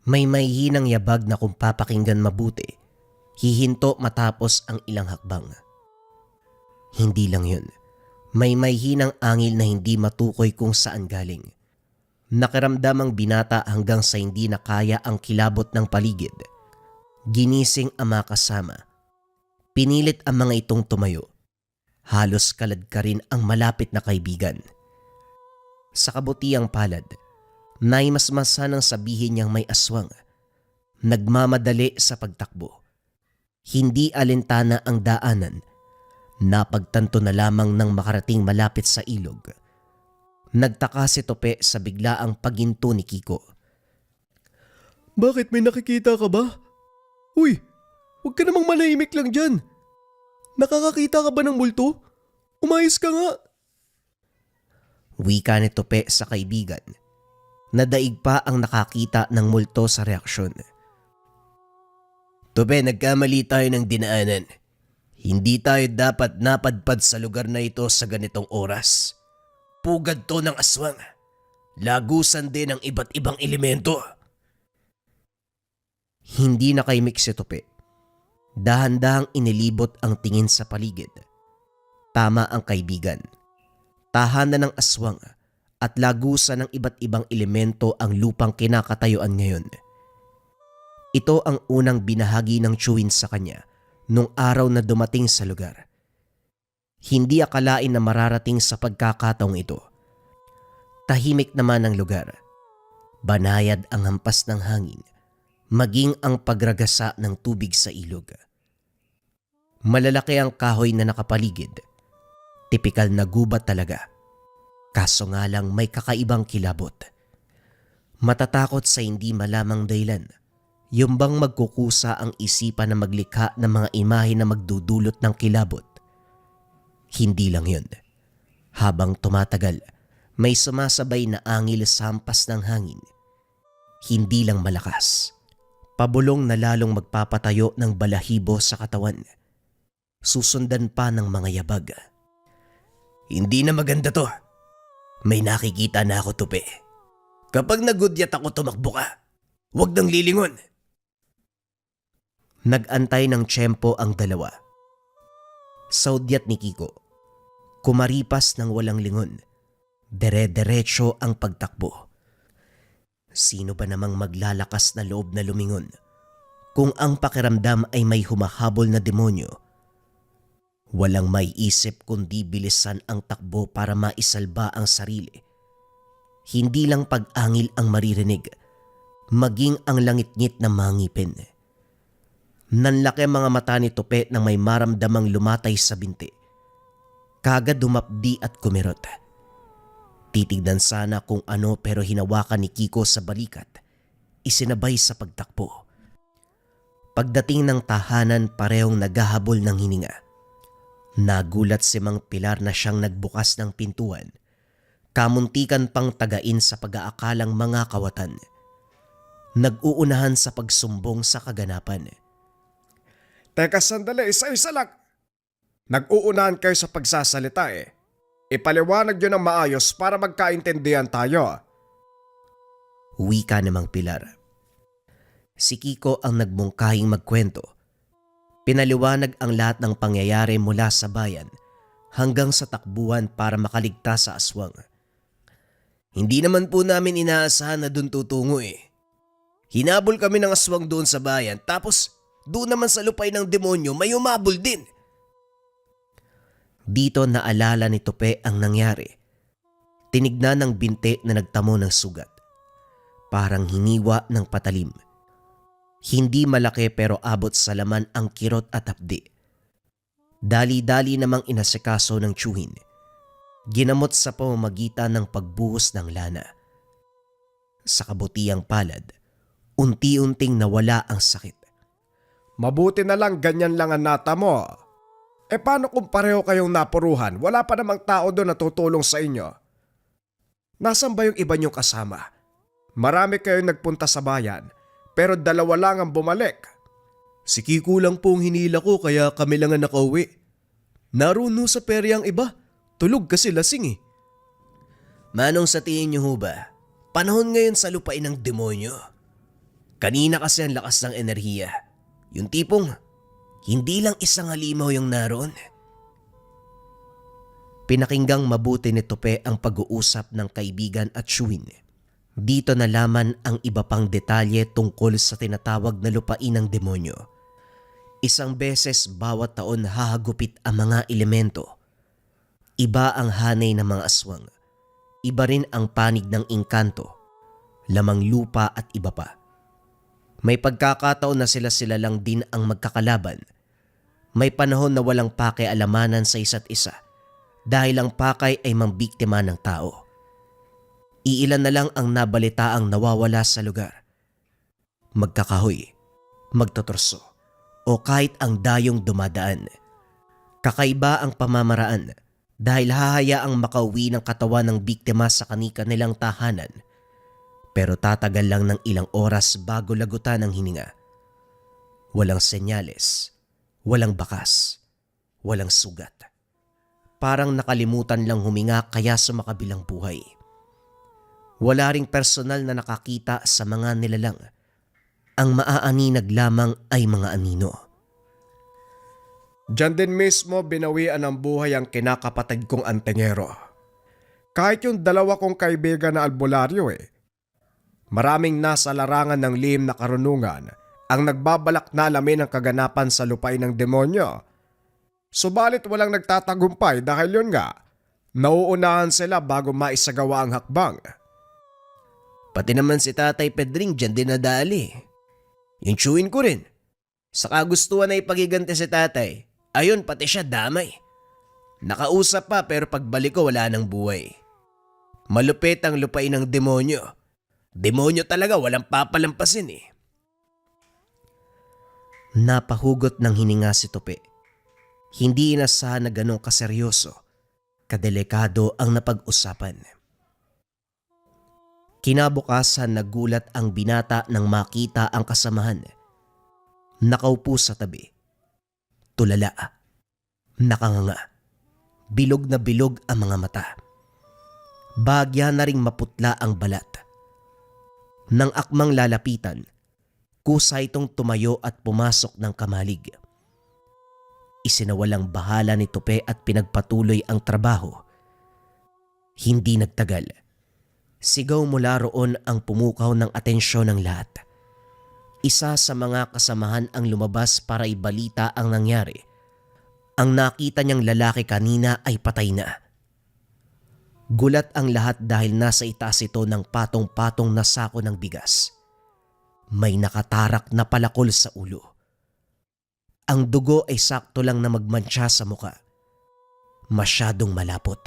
May mahihinang yabag na kung papakinggan mabuti, hihinto matapos ang ilang hakbang. Hindi lang yun. May hinang angil na hindi matukoy kung saan galing. Nakiramdam ang binata hanggang sa hindi na kaya ang kilabot ng paligid. Ginising ang mga kasama. Pinilit ang mga itong tumayo. Halos kalad ka rin ang malapit na kaibigan. Sa kabutiang palad, naimasmasa nang sabihin niyang may aswang. Nagmamadali sa pagtakbo. Hindi alintana ang daanan. Napagtanto na lamang nang makarating malapit sa ilog. Nagtaka si Tupi sa biglaang paghinto ni Kiko. Bakit, may nakikita ka ba? Uy, huwag ka namang manahimik lang dyan. Nakakakita ka ba ng multo? Umayos ka nga. Wika ni Tupi sa kaibigan. Nadaig pa ang nakakita ng multo sa reaksyon. Tupi, nagkamali tayo ng dinaanan. Hindi tayo dapat napadpad sa lugar na ito sa ganitong oras. Pugad to ng aswang. Lagusan din ng iba't ibang elemento. Hindi nakaimik si Tupi. Dahan-dahang inilibot ang tingin sa paligid. Tama ang kaibigan. Tahanan ng aswang at lagusan ng iba't ibang elemento ang lupang kinakatayuan ngayon. Ito ang unang binahagi ng tiyuhin sa kanya nung araw na dumating sa lugar. Hindi akalain na mararating sa pagkakataong ito. Tahimik naman ang lugar. Banayad ang hampas ng hangin, maging ang pagragasa ng tubig sa ilog. Malalaki ang kahoy na nakapaligid. Tipikal na gubat talaga. Kaso nga lang may kakaibang kilabot. Matatakot sa hindi malamang dahilan. Yung bang magkukusa ang isipan na maglikha ng mga imahe na magdudulot ng kilabot. Hindi lang yun. Habang tumatagal, may sumasabay na angil sa hampas ng hangin. Hindi lang malakas. Pabulong na lalong magpapatayo ng balahibo sa katawan. Susundan pa ng mga yabag. Hindi na maganda to. May nakikita na ako, Tupi. Kapag nagudyat ako tumakbo ka, huwag nang lilingon. Nag-antay ng tiyempo ang dalawa. Sa udyat ni Kiko, kumaripas ng walang lingon. Dere-derecho ang pagtakbo. Sino ba namang maglalakas na loob na lumingon kung ang pakiramdam ay may humahabol na demonyo? Walang may isip kundi bilisan ang takbo para maisalba ang sarili. Hindi lang pag-angil ang maririnig, maging ang langit-ngit na mangipin. Nanlaki ang mga mata ni Tupi nang may maramdamang lumatay sa binti. Kagad dumapdi at kumirot. Titignan sana kung ano pero hinawakan ni Kiko sa balikat. Isinabay sa pagtakbo. Pagdating ng tahanan parehong naghahabol ng hininga. Nagulat si Mang Pilar na siyang nagbukas ng pintuan. Kamuntikan pang tagain sa pag-aakalang mga kawatan. Nag-uunahan sa pagsumbong sa kaganapan. Teka sandali, isa-isa lang. Nag-uunahan kayo sa pagsasalita eh. Ipaliwanag nyo ng maayos para magkaintindihan tayo. Wika ni Mang Pilar. Si Kiko ang nagmungkahing magkwento. Pinaliwanag ang lahat ng pangyayari mula sa bayan hanggang sa takbuhan para makaligtas sa aswang. Hindi naman po namin inaasahan na doon tutungo eh. Hinabol kami ng aswang doon sa bayan tapos doon naman sa lupay ng demonyo may umabol din. Dito naalala ni Tupi ang nangyari. Tinignan ng binti na nagtamo ng sugat. Parang hiniwa ng patalim. Hindi malaki pero abot sa laman ang kirot at hapdi. Dali-dali namang inasikaso ng tiyuhin. Ginamot sa pamamagitan ng pagbuhos ng lana. Sa kabutiang palad, unti-unting nawala ang sakit. Mabuti na lang ganyan lang ang nata mo. E paano kung pareho kayong napuruhan? Wala pa namang tao doon na tutulong sa inyo. Nasaan ba yung iba niyong kasama? Marami kayong nagpunta sa bayan, pero dalawa lang ang bumalik. Si Kiko lang po ang hinila ko kaya kami lang ang nakauwi. Naroon no sa perya ang iba. Tulog kasi lasing eh. Manong sa tingin niyo ho ba? Panahon ngayon sa lupain ng demonyo. Kanina kasi ang lakas ng enerhiya. Yung tipong hindi lang isang halimaw yung naroon. Pinakinggang mabuti ni Tupi ang pag-uusap ng kaibigan at tiyuhin. Dito nalaman ang iba pang detalye tungkol sa tinatawag na lupain ng demonyo. Isang beses bawat taon hahagupit ang mga elemento. Iba ang hanay ng mga aswang. Iba rin ang panig ng engkanto, lamang lupa at iba pa. May pagkakataon na sila lang din ang magkakalaban. May panahon na walang pakialamanan sa isa't isa dahil ang pakay ay mambiktima ng tao. Iilan na lang ang nabalitaang nawawala sa lugar. Magkakahoy, magtotorso, o kahit ang dayong dumadaan. Kakaiba ang pamamaraan dahil hahayaang makauwi ng katawan ng biktima sa kanika nilang tahanan. Pero tatagal lang ng ilang oras bago lagutan ang hininga. Walang senyales, walang bakas, walang sugat. Parang nakalimutan lang huminga kaya sumakabilang buhay. Wala ring personal na nakakita sa mga nilalang. Ang maaaninag lamang ay mga anino. Diyan din mismo binawian ng buhay ang kinakapatid kong antingero. Kahit yung dalawa kong kaibigan na albularyo eh. Maraming nasa larangan ng lihim na karunungan ang nagbabalak na alamin ang kaganapan sa lupain ng demonyo. Subalit walang nagtatagumpay dahil yun nga, nauunahan sila bago maisagawa ang hakbang. Pati naman si Tatay Pedring dyan din nadali. Yung tiyuhin ko rin. Sa kagustuhan na ipagiganti si Tatay, ayun pati siya damay. Nakausap pa pero pagbalik ko wala nang buhay. Malupit ang lupain ng demonyo. Demonyo talaga, walang papalampasin eh. Napahugot ng hininga si Tupi. Hindi inasahan na ganong kaseryoso, kadelikado ang napag-usapan. Kinabukasan nagulat ang binata nang makita ang kasamahan. Nakaupo sa tabi. Tulala. Nakanganga. Bilog na bilog ang mga mata. Bahagya na ring maputla ang balat. Nang akmang lalapitan, kusa itong tumayo at pumasok ng kamalig. Isinawalang bahala ni Tupi at pinagpatuloy ang trabaho. Hindi nagtagal. Sigaw mula roon ang pumukaw ng atensyon ng lahat. Isa sa mga kasamahan ang lumabas para ibalita ang nangyari. Ang nakita niyang lalaki kanina ay patay na. Gulat ang lahat dahil nasa itaas ito ng patong-patong na sako ng bigas. May nakatarak na palakol sa ulo. Ang dugo ay sakto lang na magmantsa sa muka. Masyadong malapot.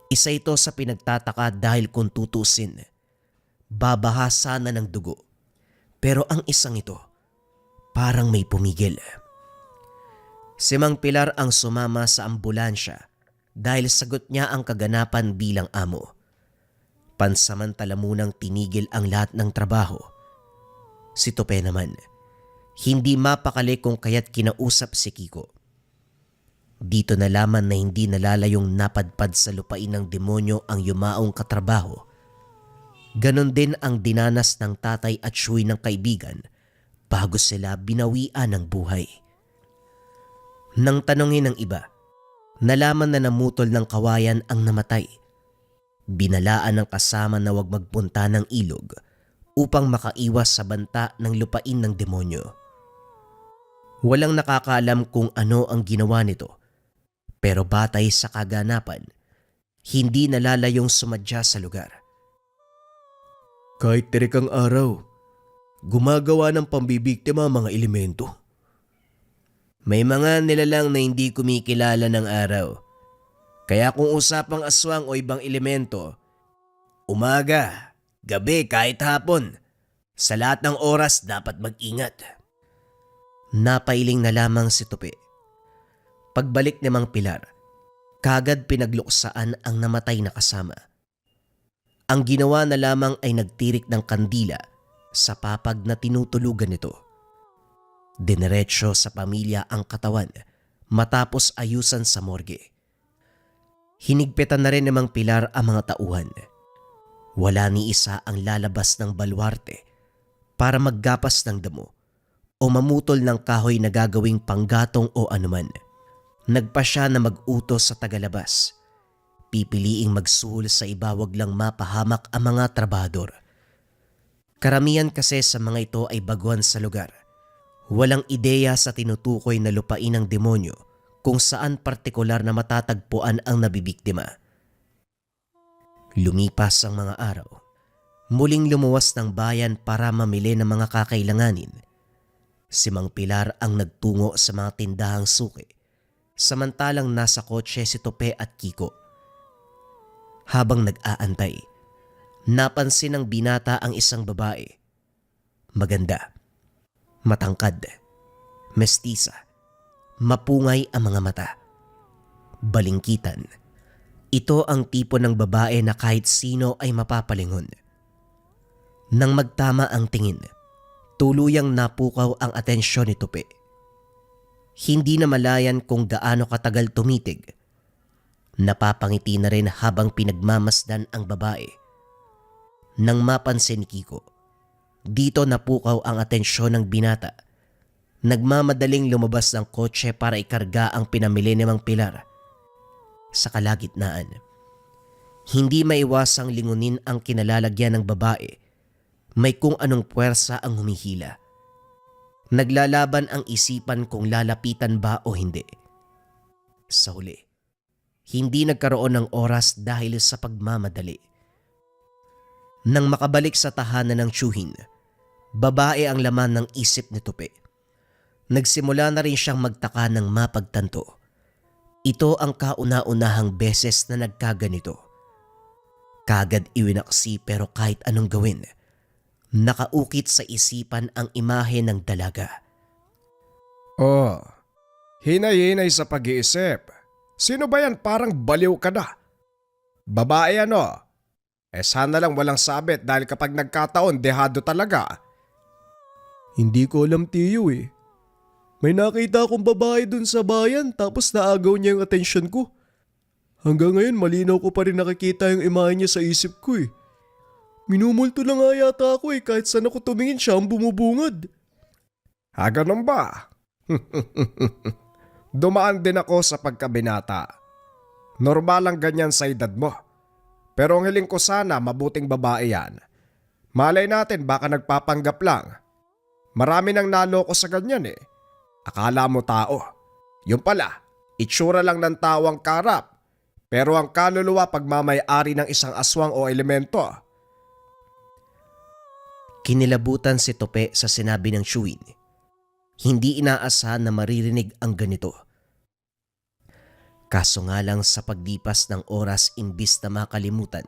Isa ito sa pinagtataka dahil kung tutusin, babahasa na ng dugo. Pero ang isang ito, parang may pumigil. Si Mang Pilar ang sumama sa ambulansya dahil sagot niya ang kaganapan bilang amo. Pansamantala munang tinigil ang lahat ng trabaho. Si Tupi naman, hindi mapakali kung kaya't kinausap si Kiko. Dito nalaman na hindi nalalayong napadpad sa lupain ng demonyo ang yumaong katrabaho. Ganon din ang dinanas ng tatay at siyuy ng kaibigan bago sila binawian ng buhay. Nang tanongin ng iba, nalaman na namutol ng kawayan ang namatay. Binalaan ng kasama na huwag magpunta ng ilog upang makaiwas sa banta ng lupain ng demonyo. Walang nakakaalam kung ano ang ginawa nito, pero batay sa kaganapan, hindi nalalayong sumadya sa lugar. Kahit tirik ang araw, gumagawa ng pambibiktima ang mga elemento. May mga nilalang na hindi kumikilala ng araw. Kaya kung usapang aswang o ibang elemento, umaga, gabi kahit hapon, sa lahat ng oras dapat mag-ingat. Napailing na lamang si Tupi. Pagbalik ni Mang Pilar, kagad pinagluksaan ang namatay na kasama. Ang ginawa na lamang ay nagtirik ng kandila sa papag na tinutulugan nito. Dineretso sa pamilya ang katawan matapos ayusan sa morgue. Hinigpitan na rin ni Mang Pilar ang mga tauhan. Wala ni isa ang lalabas ng baluarte para maggapas ng damo o mamutol ng kahoy na gagawing panggatong o anuman. Nagpa siya na mag-utos sa tagalabas. Pipiliing magsuhol sa iba, wag lang mapahamak ang mga trabahador. Karamihan kasi sa mga ito ay baguhan sa lugar. Walang ideya sa tinutukoy na lupain ng demonyo kung saan partikular na matatagpuan ang nabibiktima. Lumipas ang mga araw. Muling lumuwas ng bayan para mamili ng mga kakailanganin. Si Mang Pilar ang nagtungo sa mga tindahang suki, samantalang nasa kotse si Tupi at Kiko. Habang nag-aantay, napansin ng binata ang isang babae. Maganda. Matangkad, mestiza, mapungay ang mga mata. Balingkitan. Ito ang tipo ng babae na kahit sino ay mapapalingon. Nang magtama ang tingin, tuluyang napukaw ang atensyon ni Tupi. Hindi na malayan kung gaano katagal tumitig. Napapangiti na rin habang pinagmamasdan ang babae. Nang mapansin ni Kiko, dito napukaw ang atensyon ng binata. Nagmamadaling lumabas ng kotse para ikarga ang pinamili ni Mang Pilar. Sa kalagitnaan, hindi maiwasang lingunin ang kinalalagyan ng babae. May kung anong puwersa ang humihila. Naglalaban ang isipan kung lalapitan ba o hindi. Sa huli, hindi nagkaroon ng oras dahil sa pagmamadali. Nang makabalik sa tahanan ng tiyuhin, babae ang laman ng isip ni Tupi. Nagsimula na rin siyang magtaka ng mapagtanto. Ito ang kauna-unahang beses na nagkaganito. Kagad iwinaksi pero kahit anong gawin, nakaukit sa isipan ang imahe ng dalaga. Oh, hinay-hinay sa pag-iisip. Sino ba yan? Parang baliw ka na. Babae ano? Sana lang walang sabit dahil kapag nagkataon, dehado talaga. Hindi ko alam, Tiyo eh. May nakita akong babae dun sa bayan tapos naagaw niya yung atensyon ko. Hanggang ngayon malinaw ko pa rin nakikita yung imahe niya sa isip ko eh. Minumulto na nga yata ako eh, kahit saan ako tumingin siya ang bumubungad. Ganun ba? Dumaan din ako sa pagkabinata. Normal lang ganyan sa edad mo. Pero ang hiling ko sana mabuting babae yan. Malay natin baka nagpapanggap lang. Marami nang naloko sa ganyan eh. Akala mo tao. Yung pala, itsura lang ng tao ang karap. Pero ang kaluluwa pagmamay-ari ng isang aswang o elemento. Kinilabutan si Tope sa sinabi ng Chewin. Hindi inaasahan na maririnig ang ganito. Kaso nga lang sa paglipas ng oras imbis na makalimutan,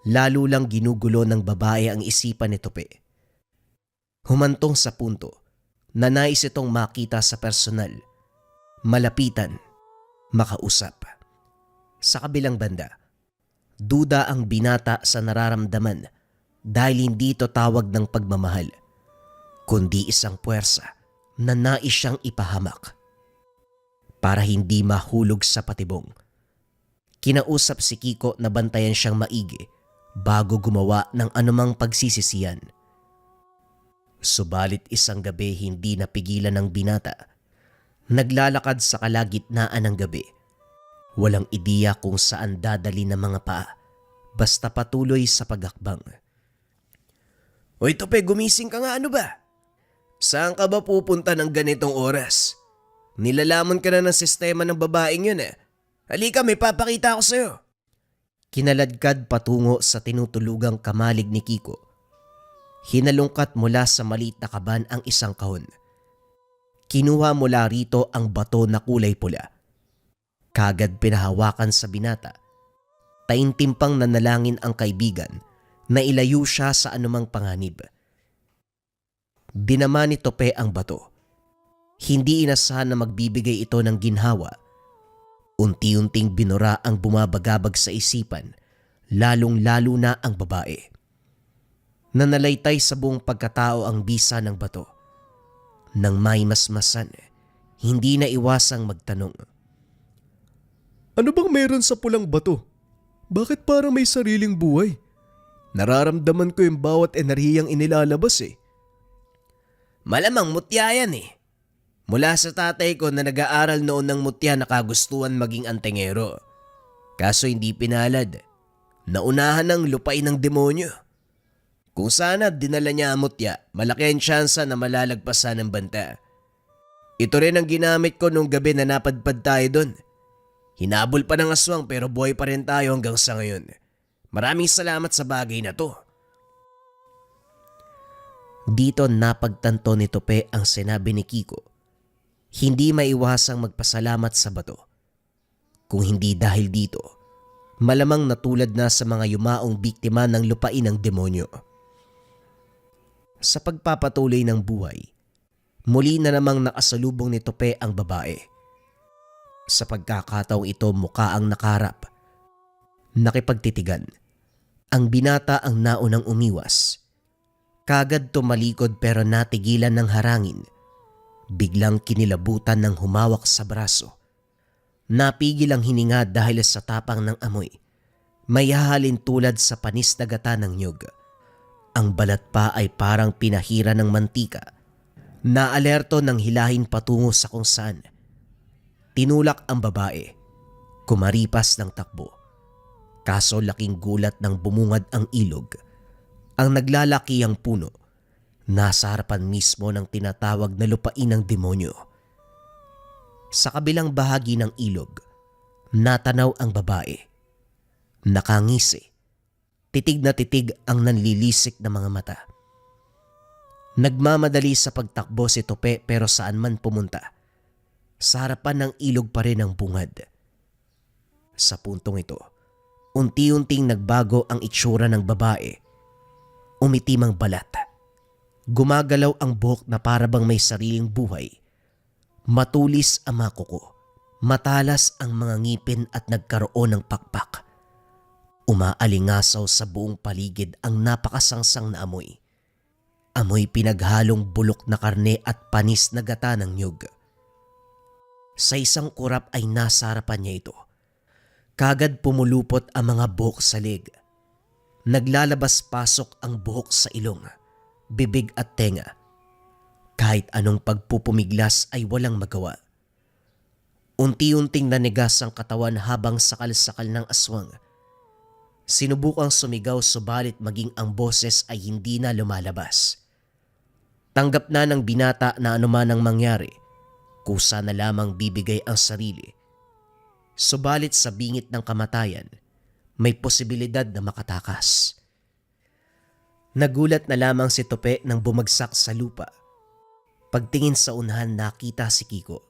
lalo lang ginugulo ng babae ang isipan ni Tope. Humantong sa punto na nais itong makita sa personal, malapitan, makausap. Sa kabilang banda, duda ang binata sa nararamdaman dahil hindi ito tawag ng pagmamahal, kundi isang puwersa na nais siyang ipahamak. Para hindi mahulog sa patibong, kinausap si Kiko na bantayan siyang maigi bago gumawa ng anumang pagsisisihan. Subalit isang gabi hindi napigilan ng binata. Naglalakad sa kalagitnaan ng gabi. Walang ideya kung saan dadali ng mga paa, basta patuloy sa pagakbang. Hoy Tope, gumising ka nga, ano ba? Saan ka ba pupunta ng ganitong oras? Nilalamon ka na ng sistema ng babaeng yun eh. Halika, may papakita ako sa'yo. Kinaladkad patungo sa tinutulugang kamalig ni Kiko. Hinalungkat mula sa maliit na kaban ang isang kahon. Kinuha mula rito ang bato na kulay pula. Kagad pinahawakan sa binata. Taintimpang nanalangin ang kaibigan na ilayo siya sa anumang panganib. Dinama ni Tope ang bato. Hindi inasahan na magbibigay ito ng ginhawa. Unti-unting binura ang bumabagabag sa isipan, lalong-lalo na ang babae. Nanalaytay sa buong pagkatao ang bisa ng bato. Nang may masmasan, hindi na iwasang magtanong. Ano bang meron sa pulang bato? Bakit parang may sariling buhay? Nararamdaman ko yung bawat enerhiyang inilalabas eh. Malamang mutya yan eh. Mula sa tatay ko na nag-aaral noon ng mutya na kagustuhan maging antingero. Kaso hindi pinalad. Naunahan ng lupain ng demonyo. Kung sana dinala niya ang mutya, malaki ang tsansa na malalagpasan ng banta. Ito rin ang ginamit ko nung gabi na napadpad tayo doon. Hinabol pa ng aswang pero buhay pa rin tayo hanggang sa ngayon. Maraming salamat sa bagay na to. Dito napagtanto ni Tope ang sinabi ni Kiko. Hindi maiwasang magpasalamat sa bato. Kung hindi dahil dito, malamang natulad na sa mga yumaong biktima ng lupain ng demonyo. Sa pagpapatuloy ng buhay, muli na namang nakasalubong ni Tope ang babae. Sa pagkakataong ito mukha ang nakarap. Nakipagtitigan. Ang binata ang naunang umiwas. Kagad tumalikod pero natigilan ng harangin. Biglang kinilabutan ng humawak sa braso. Napigil ang hininga dahil sa tapang ng amoy. May hahalin tulad sa panis na gata ng nyug. Ang balat pa ay parang pinahira ng mantika. Naalerto ng hilahin patungo sa kung saan. Tinulak ang babae. Kumaripas ng takbo. Kaso laking gulat ng bumungad ang ilog. Ang naglalaki ang puno. Nasa harapan mismo ng tinatawag na lupain ng demonyo. Sa kabilang bahagi ng ilog, natanaw ang babae. Nakangisi. Titig na titig ang nanlilisik na mga mata. Nagmamadali sa pagtakbo si Tope pero saan man pumunta. Sa harapan ng ilog pa rin ang bungad. Sa puntong ito, Unti-unting nagbago ang itsura ng babae. Umitim ang balat. Gumagalaw ang buhok na parabang may sariling buhay. Matulis ang mga kuko. Matalas ang mga ngipin at nagkaroon ng pakpak. Umaalingasaw sa buong paligid ang napakasangsang na amoy. Amoy pinaghalong bulok na karne at panis na gata ng nyug. Sa isang kurap ay nasa harapan niya ito. Kagad pumulupot ang mga buhok sa leg. Naglalabas-pasok ang buhok sa ilong, bibig at tenga. Kahit anong pagpupumiglas ay walang magawa. Unti-unting nanigas ang katawan habang sakal-sakal ng aswang. Sinubukang sumigaw subalit maging ang boses ay hindi na lumalabas. Tanggap na ng binata na anuman ang mangyari, kusa na lamang bibigay ang sarili. Subalit sa bingit ng kamatayan, may posibilidad na makatakas. Nagulat na lamang si Tope nang bumagsak sa lupa. Pagtingin sa unahan nakita si Kiko.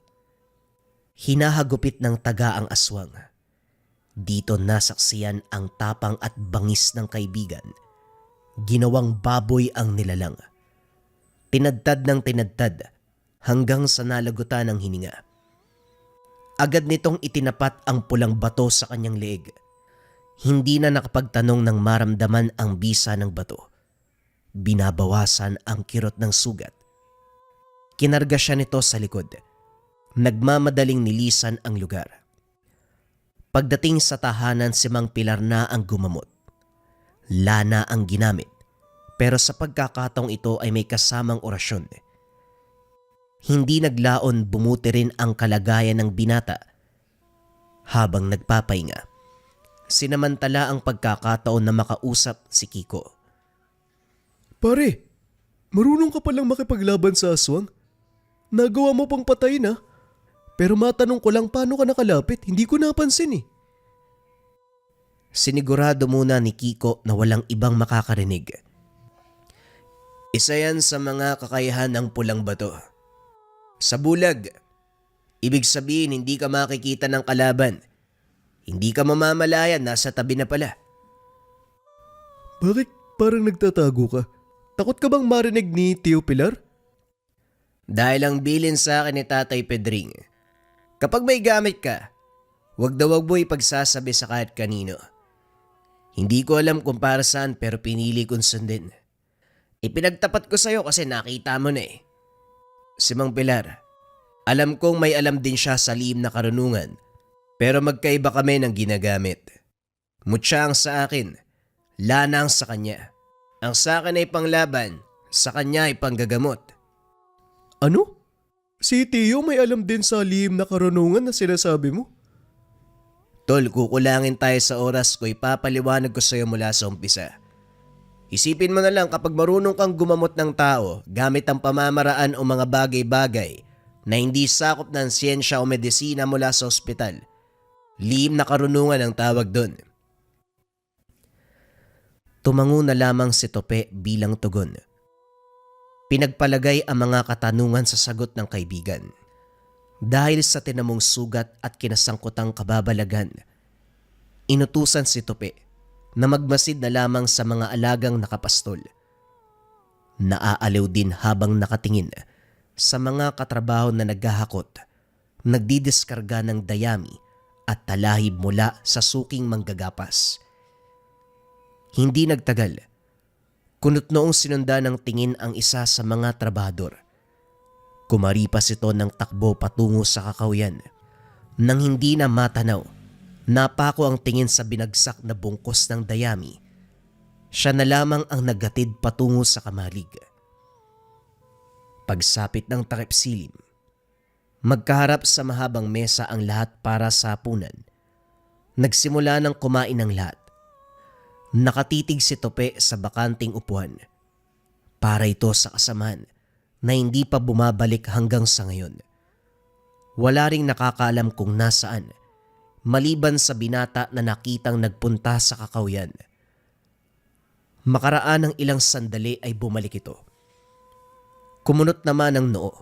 Hinahagupit ng taga ang aswang. Dito nasaksiyan ang tapang at bangis ng kaibigan. Ginawang baboy ang nilalang. Tinadtad ng tinadtad hanggang sa nalagutan ng hininga. Agad nitong itinapat ang pulang bato sa kanyang leeg. Hindi na nakapagtanong ng maramdaman ang bisa ng bato. Binabawasan ang kirot ng sugat. Kinarga siya nito sa likod. Nagmamadaling nilisan ang lugar. Pagdating sa tahanan si Mang Pilar na ang gumamot. Lana ang ginamit, pero sa pagkakataong ito ay may kasamang orasyon. Hindi naglaon bumuti rin ang kalagayan ng binata. Habang nagpapahinga, sinamantala ang pagkakataon na makausap si Kiko. Pare, marunong ka palang makipaglaban sa aswang? Nagawa mo pang patayin Pero matanong ko lang paano ka nakalapit, hindi ko napansin Sinigurado muna ni Kiko na walang ibang makakarinig. Isa yan sa mga kakayahan ng pulang bato. Sa bulag, ibig sabihin hindi ka makikita ng kalaban. Hindi ka mamamalayan, nasa tabi na pala. Bakit parang nagtatago ka? Takot ka bang marinig ni Tio Pilar? Dahil ang bilin sa akin ni Tatay Pedring, kapag may gamit ka, wag mo ipagsasabi sa kahit kanino. Hindi ko alam kung para saan pero pinili kong sundin. Ipinagtapat ko sa'yo kasi nakita mo na Si Mang Pilar, alam kong may alam din siya sa lihim na karunungan pero magkaiba kami ng ginagamit. Mutya ang sa akin, lana ang sa kanya. Ang sa akin ay panglaban, sa kanya ay panggagamot. Ano? Si Tio may alam din sa lihim na karunungan na sinasabi mo? Tol, kukulangin tayo sa oras ko, ipapaliwanag ko sa'yo mula sa umpisa. Isipin mo na lang kapag marunong kang gumamot ng tao gamit ang pamamaraan o mga bagay-bagay na hindi sakop ng siyensya o medisina mula sa ospital. Lihim na karunungan ang tawag doon. Tumango na lamang si Tope bilang tugon. Pinagpalagay ang mga katanungan sa sagot ng kaibigan. Dahil sa tinamong sugat at kinasangkutang kababalagan, inutusan si Tope na magmasid na lamang sa mga alagang nakapastol. Naaaliw din habang nakatingin sa mga katrabaho na naghahakot, nagdidiskarga ng dayami at talahib mula sa suking manggagapas. Hindi nagtagal, kunot noong sinunda ng tingin ang isa sa mga trabahador. Kumaripas ito ng takbo patungo sa kakawyan. Nang hindi na matanaw, napako ang tingin sa binagsak na bungkos ng dayami. Siya na lamang ang naghatid patungo sa kamalig. Pagsapit ng takip silim, magkaharap sa mahabang mesa ang lahat para sa hapunan. Nagsimula ng kumain ng lahat. Nakatitig si Tope sa bakanting upuan. Para ito sa kasamaan na hindi pa bumabalik hanggang sa ngayon. Wala ring nakakaalam kung nasaan, maliban sa binata na nakitang nagpunta sa kakawyan. Makaraan ng ilang sandali ay bumalik ito. Kumunot naman ang noo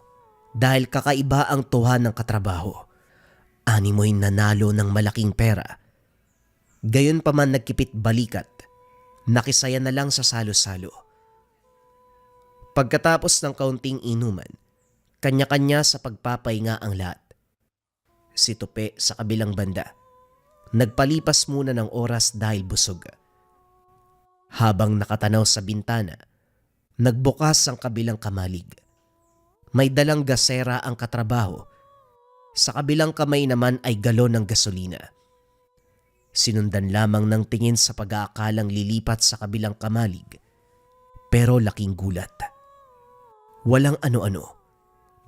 dahil kakaiba ang tuwa ng katrabaho. Animoy nanalo ng malaking pera. Gayon pa man nagkipit balikat, nakisaya na lang sa salo-salo. Pagkatapos ng kaunting inuman, kanya-kanya sa pagpapahinga ang lahat. Si Tupe sa kabilang banda, nagpalipas muna ng oras dahil busog. Habang nakatanaw sa bintana, nagbukas ang kabilang kamalig. May dalang gasera ang katrabaho. Sa kabilang kamay naman ay galon ng gasolina. Sinundan lamang ng tingin sa pag-aakalang lilipat sa kabilang kamalig. Pero laking gulat. Walang ano-ano.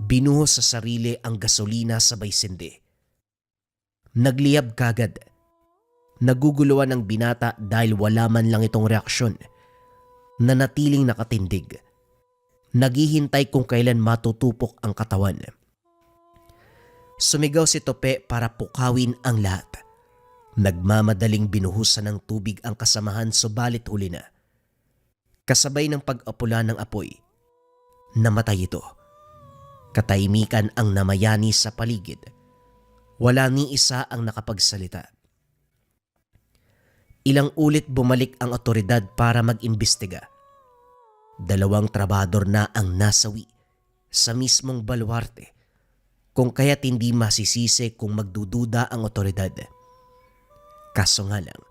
Binuhos sa sarili ang gasolina sabay sindi. Nagliyab kagad. Naguguluhan ng binata dahil wala man lang itong reaksyon. Nanatiling nakatindig. Naghihintay kung kailan matutupok ang katawan. Sumigaw si Tope para pukawin ang lahat. Nagmamadaling binuhusan ng tubig ang kasamahan subalit huli na. Kasabay ng pag-apula ng apoy, namatay ito. Katahimikan ang namayani sa paligid. Wala ni isa ang nakapagsalita. Ilang ulit bumalik ang otoridad para mag-imbestiga. 2 trabador na ang nasawi sa mismong baluarte, kung kaya't hindi masisisi kung magdududa ang otoridad. Kaso nga lang,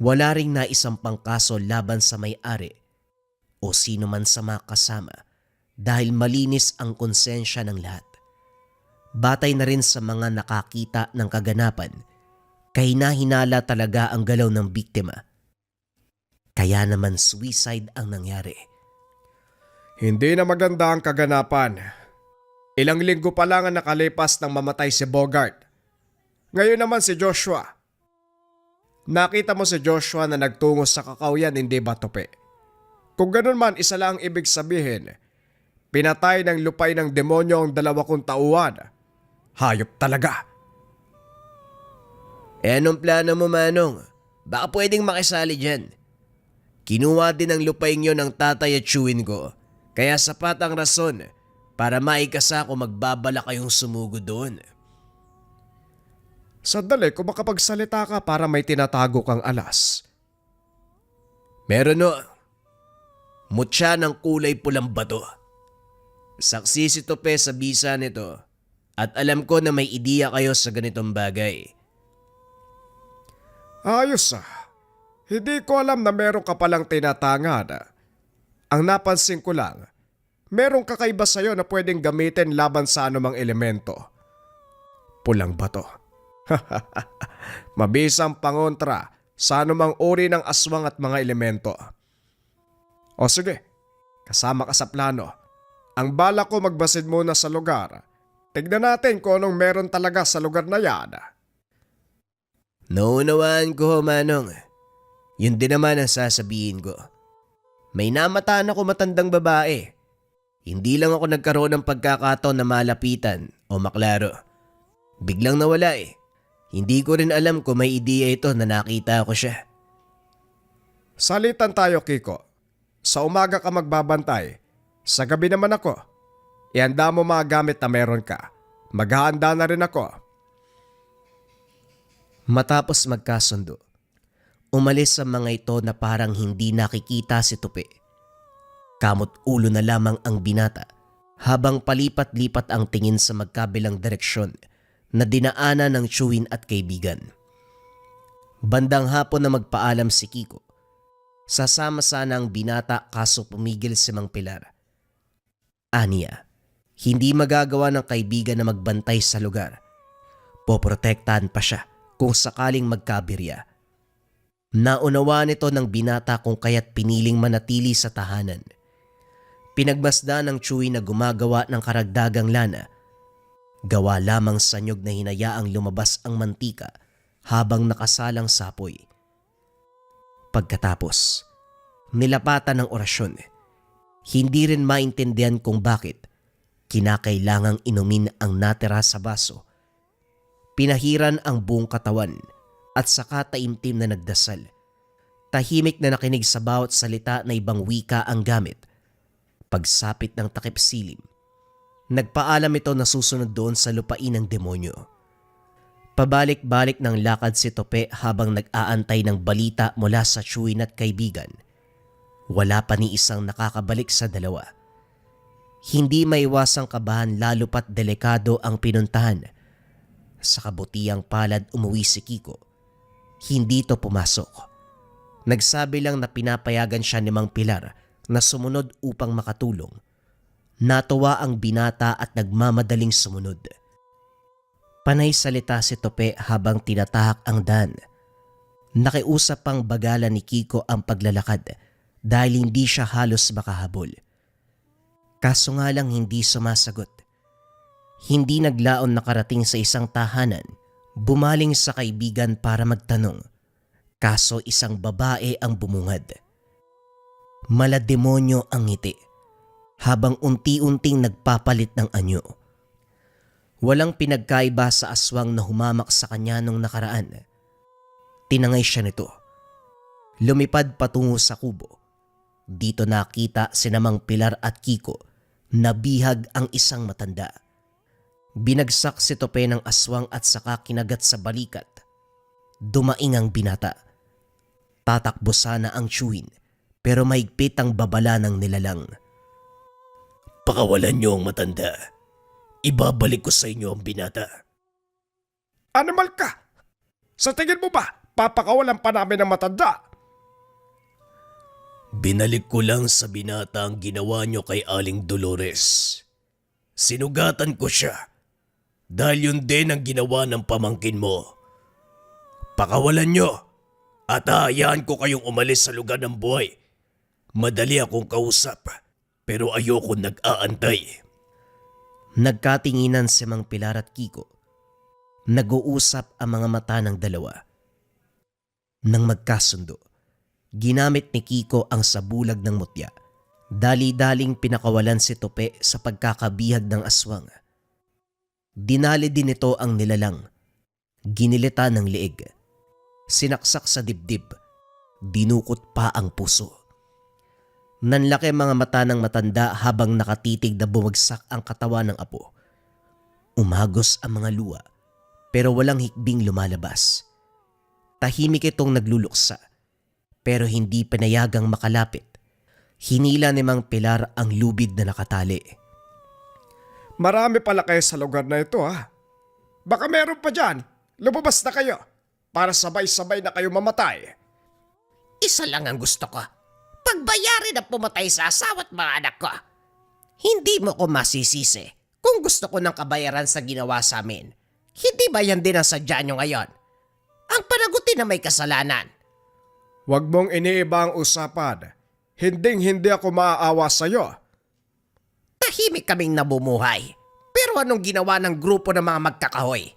wala ring naisampang kaso laban sa may-ari o sino man sa mga kasama dahil malinis ang konsensya ng lahat. Batay na rin sa mga nakakita ng kaganapan, kahina-hinala talaga ang galaw ng biktima. Kaya naman suicide ang nangyari. Hindi na maganda ang kaganapan. Ilang linggo pa lang ang nakalipas nang mamatay si Bogart. Ngayon naman si Joshua. Nakita mo si Joshua na nagtungo sa kakawyan, hindi ba, Tope? Kung ganun man, isa lang ang ibig sabihin. Pinatay ng lupay ng demonyo ang 2 tauhan. Hayop talaga. Anong plano mo, Manong? Baka pwedeng makisali dyan. Kinuha din ang lupain yun ng tatay at chewin ko. Kaya sapat ang rason para maikasa kung magbabala kayong sumugo doon. Sandali, kung makapagsalita ka para may tinatago kang alas. Meron no. Mutya ng kulay pulang bato. Saksi si Tope sa bisa nito at alam ko na may ideya kayo sa ganitong bagay. Ayos ah. Hindi ko alam na meron ka palang tinatangad. Ang napansin ko lang, merong kakaiba sa'yo na pwedeng gamitin laban sa anumang elemento. Pulang bato. Mabisang pangontra sa anumang uri ng aswang at mga elemento. O sige, kasama ka sa plano. Ang bala ko magbasid muna sa lugar. Tignan natin kung anong meron talaga sa lugar na yan. Naunawaan ko, Manong. Yun din naman ang sasabihin ko. May namataan ako matandang babae. Hindi lang ako nagkaroon ng pagkakataon na malapitan o maklaro. Biglang nawala eh. Hindi ko rin alam kung may ideya ito na nakita ko siya. Salitan tayo, Kiko. Sa umaga ka magbabantay. Sa gabi naman ako. Ihanda mo mga gamit na meron ka. Maghahanda na rin ako. Matapos magkasundo, umalis ang mga ito na parang hindi nakikita si Tupe. Kamot ulo na lamang ang binata habang palipat-lipat ang tingin sa magkabilang direksyon na dinaanan ng chewin at kaibigan. Bandang hapon na magpaalam si Kiko. Sasama sana ang binata kaso pumigil si Mang Pilar. Aniya, hindi magagawa ng kaibigan na magbantay sa lugar. Poprotektahan pa siya kung sakaling magkabirya. Naunawaan ito ng binata kung kaya't piniling manatili sa tahanan. Pinagmasdan ng Chewy na gumagawa ng karagdagang lana. Gawa lamang sa nyog na hinayaang lumabas ang mantika habang nakasalang sapoy. Pagkatapos, nilapatan ng orasyon. Hindi rin maintindihan kung bakit kinakailangang inumin ang natira sa baso. Pinahiran ang buong katawan at saka taimtim na nagdasal. Tahimik na nakinig sa bawat salita na ibang wika ang gamit. Pagsapit ng takip silim, nagpaalam ito na susunod doon sa lupain ng demonyo. Pabalik-balik ng lakad si Tope habang nag-aantay ng balita mula sa tiyuhin at kaibigan. Wala pa ni isang nakakabalik sa dalawa. Hindi maiwasang kabahan lalo pat delikado ang pinuntahan. Sa kabutiang palad umuwi si Kiko. Hindi to pumasok. Nagsabi lang na pinapayagan siya ni Mang Pilar na sumunod upang makatulong. Natuwa ang binata at nagmamadaling sumunod. Panay salita si Tope habang tinatahak ang daan. Nakiusap pang bagalan ni Kiko ang paglalakad dahil hindi siya halos makahabol. Kaso nga lang hindi sumasagot. Hindi naglaon nakarating sa isang tahanan, bumaling sa kaibigan para magtanong. Kaso isang babae ang bumungad. Malademonyo ang ngiti habang unti-unting nagpapalit ng anyo. Walang pinagkaiba sa aswang na humamak sa kanya nung nakaraan. Tinangay siya nito. Lumipad patungo sa kubo. Dito nakita si Mang Pilar at Kiko na bihag ang isang matanda. Binagsak si Tope ng aswang at saka kinagat sa balikat. Dumaing ang binata. Tatakbo sana ang tiyuhin pero mahigpit ang babala ng nilalang. Pakawalan niyo ang matanda. Ibabalik ko sa inyo ang binata. Animal ka! Sa tingin mo ba, papakawalan pa namin ng matanda? Binalik ko lang sa binata ang ginawa niyo kay Aling Dolores. Sinugatan ko siya dahil yun din ang ginawa ng pamangkin mo. Pakawalan niyo at hayaan ko kayong umalis sa lugar ng buhay. Madali akong kausap pero ayoko nag-aantay. Nagkatinginan si Mang Pilar at Kiko. Nag-uusap ang mga mata ng dalawa. Nang magkasundo, ginamit ni Kiko ang sabulag ng mutya. Dali-daling pinakawalan si Tope sa pagkakabihag ng aswang. Dinali din ito ang nilalang. Ginilita ng leeg. Sinaksak sa dibdib. Dinukot pa ang puso. Nanlaki mga mata ng matanda habang nakatitig na bumagsak ang katawan ng apo. Umagos ang mga luha pero walang hikbing lumalabas. Tahimik itong nagluluksa pero hindi pinayagang makalapit. Hinila ni Mang Pilar ang lubid na nakatali. Marami pala kayo sa lugar na ito ha. Baka meron pa dyan. Lumabas na kayo para sabay-sabay na kayo mamatay. Isa lang ang gusto ko. Pagbayarin na pumatay sa asawa at mga anak ko. Hindi mo ko masisisi kung gusto ko ng kabayaran sa ginawa sa amin. Hindi ba yan din ang sadya nyo ngayon? Ang panagutin na may kasalanan. Huwag mong iniiba ang usapan. Hinding-hindi ako maaawa sa'yo. Tahimik kaming nabumuhay. Pero anong ginawa ng grupo ng mga magkakahoy?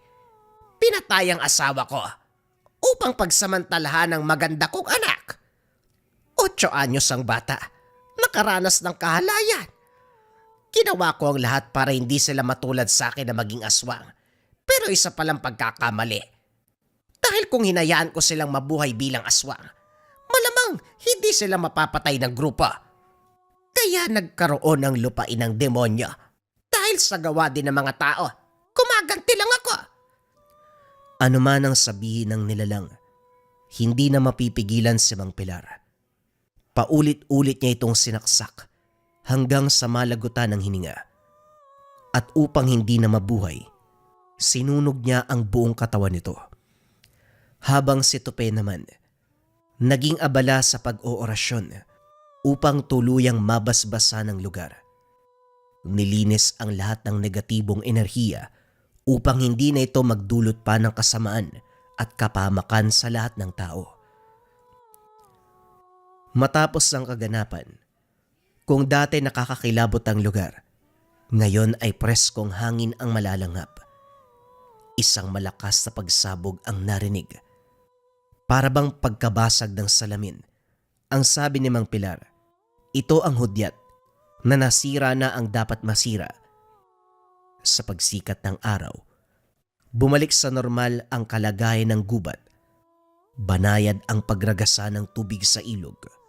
Pinatay ang asawa ko upang pagsamantalahan ng maganda kong anak. 8 anyos ang bata, nakaranas ng kahalayan. Ginawa ko ang lahat para hindi sila matulad sa akin na maging aswang. Pero isa palang pagkakamali. Dahil kung hinayaan ko silang mabuhay bilang aswang, malamang hindi sila mapapatay ng grupo. Kaya nagkaroon ng lupain ng demonyo. Dahil sa gawa din ng mga tao, kumaganti lang ako. Ano man ang sabihin ng nilalang, hindi na mapipigilan si Mang Pilar. Paulit-ulit niya itong sinaksak hanggang sa malagutan ng hininga. At upang hindi na mabuhay, sinunog niya ang buong katawan nito. Habang si Tope naman, naging abala sa pag-oorasyon upang tuluyang mabasbasa ng lugar. Nilinis ang lahat ng negatibong enerhiya upang hindi na ito magdulot pa ng kasamaan at kapahamakan sa lahat ng tao. Matapos ang kaganapan, kung dati nakakakilabot ang lugar, ngayon ay preskong hangin ang malalanghap. Isang malakas na pagsabog ang narinig. Para bang pagkabasag ng salamin, ang sabi ni Mang Pilar, ito ang hudyat na nasira na ang dapat masira. Sa pagsikat ng araw, bumalik sa normal ang kalagayan ng gubat. Banayad ang pagragasa ng tubig sa ilog.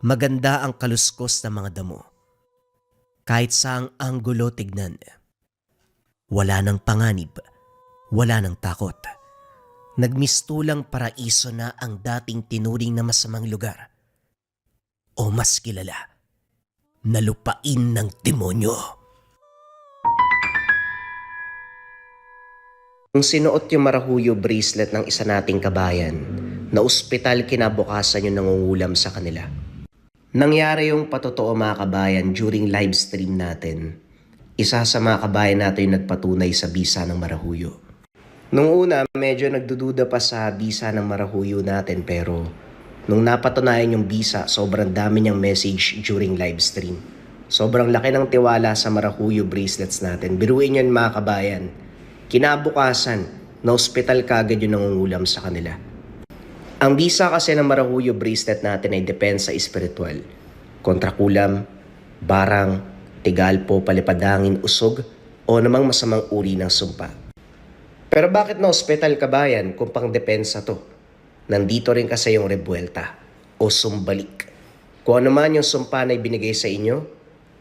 Maganda ang kaluskos ng mga damo. Kahit saang anggulo tignan. Wala ng panganib, Wala nang takot. Nagmistulang paraiso na ang dating tinuring na masamang lugar. O mas kilala, na lupain ng demonyo. Nung sinuot yung marahuyo bracelet ng isa nating kabayan, na ospital kinabukasan yung nangungulam sa kanila. Nangyari yung patotoo mga kabayan during live stream natin. Isa sa mga kabayan natin yung nagpatunay sa bisa ng marahuyo. Nung una, medyo nagdududa pa sa bisa ng marahuyo natin pero nung napatunayan yung bisa, sobrang dami niyang message during live stream. Sobrang laki ng tiwala sa marahuyo bracelets natin. Biruin yun mga kabayan. Kinabukasan, na hospital kagad yung nangungulam sa kanila. Ang bisa kasi ng marahuyo bracelet natin ay depensa espiritual. Kontrakulam, barang, tigalpo, palipadangin, usog, o namang masamang uri ng sumpa. Pero bakit na hospital kabayan kung pang depensa to? Nandito rin kasi yung rebuelta o sumbalik. Kung ano man yung sumpa na ibinigay sa inyo,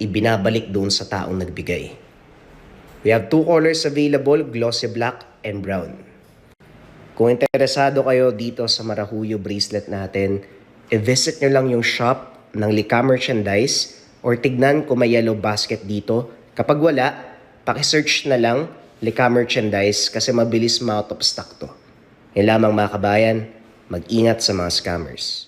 ibinabalik doon sa taong nagbigay. We have 2 colors available, glossy black and brown. Kung interesado kayo dito sa marahuyo bracelet natin, i-visit nyo lang yung shop ng Lika Merchandise or tignan kung may yellow basket dito. Kapag wala, pakisearch na lang Lika Merchandise kasi mabilis ma-out of stock to. Yan lamang mga kabayan, mag-ingat sa mga scammers.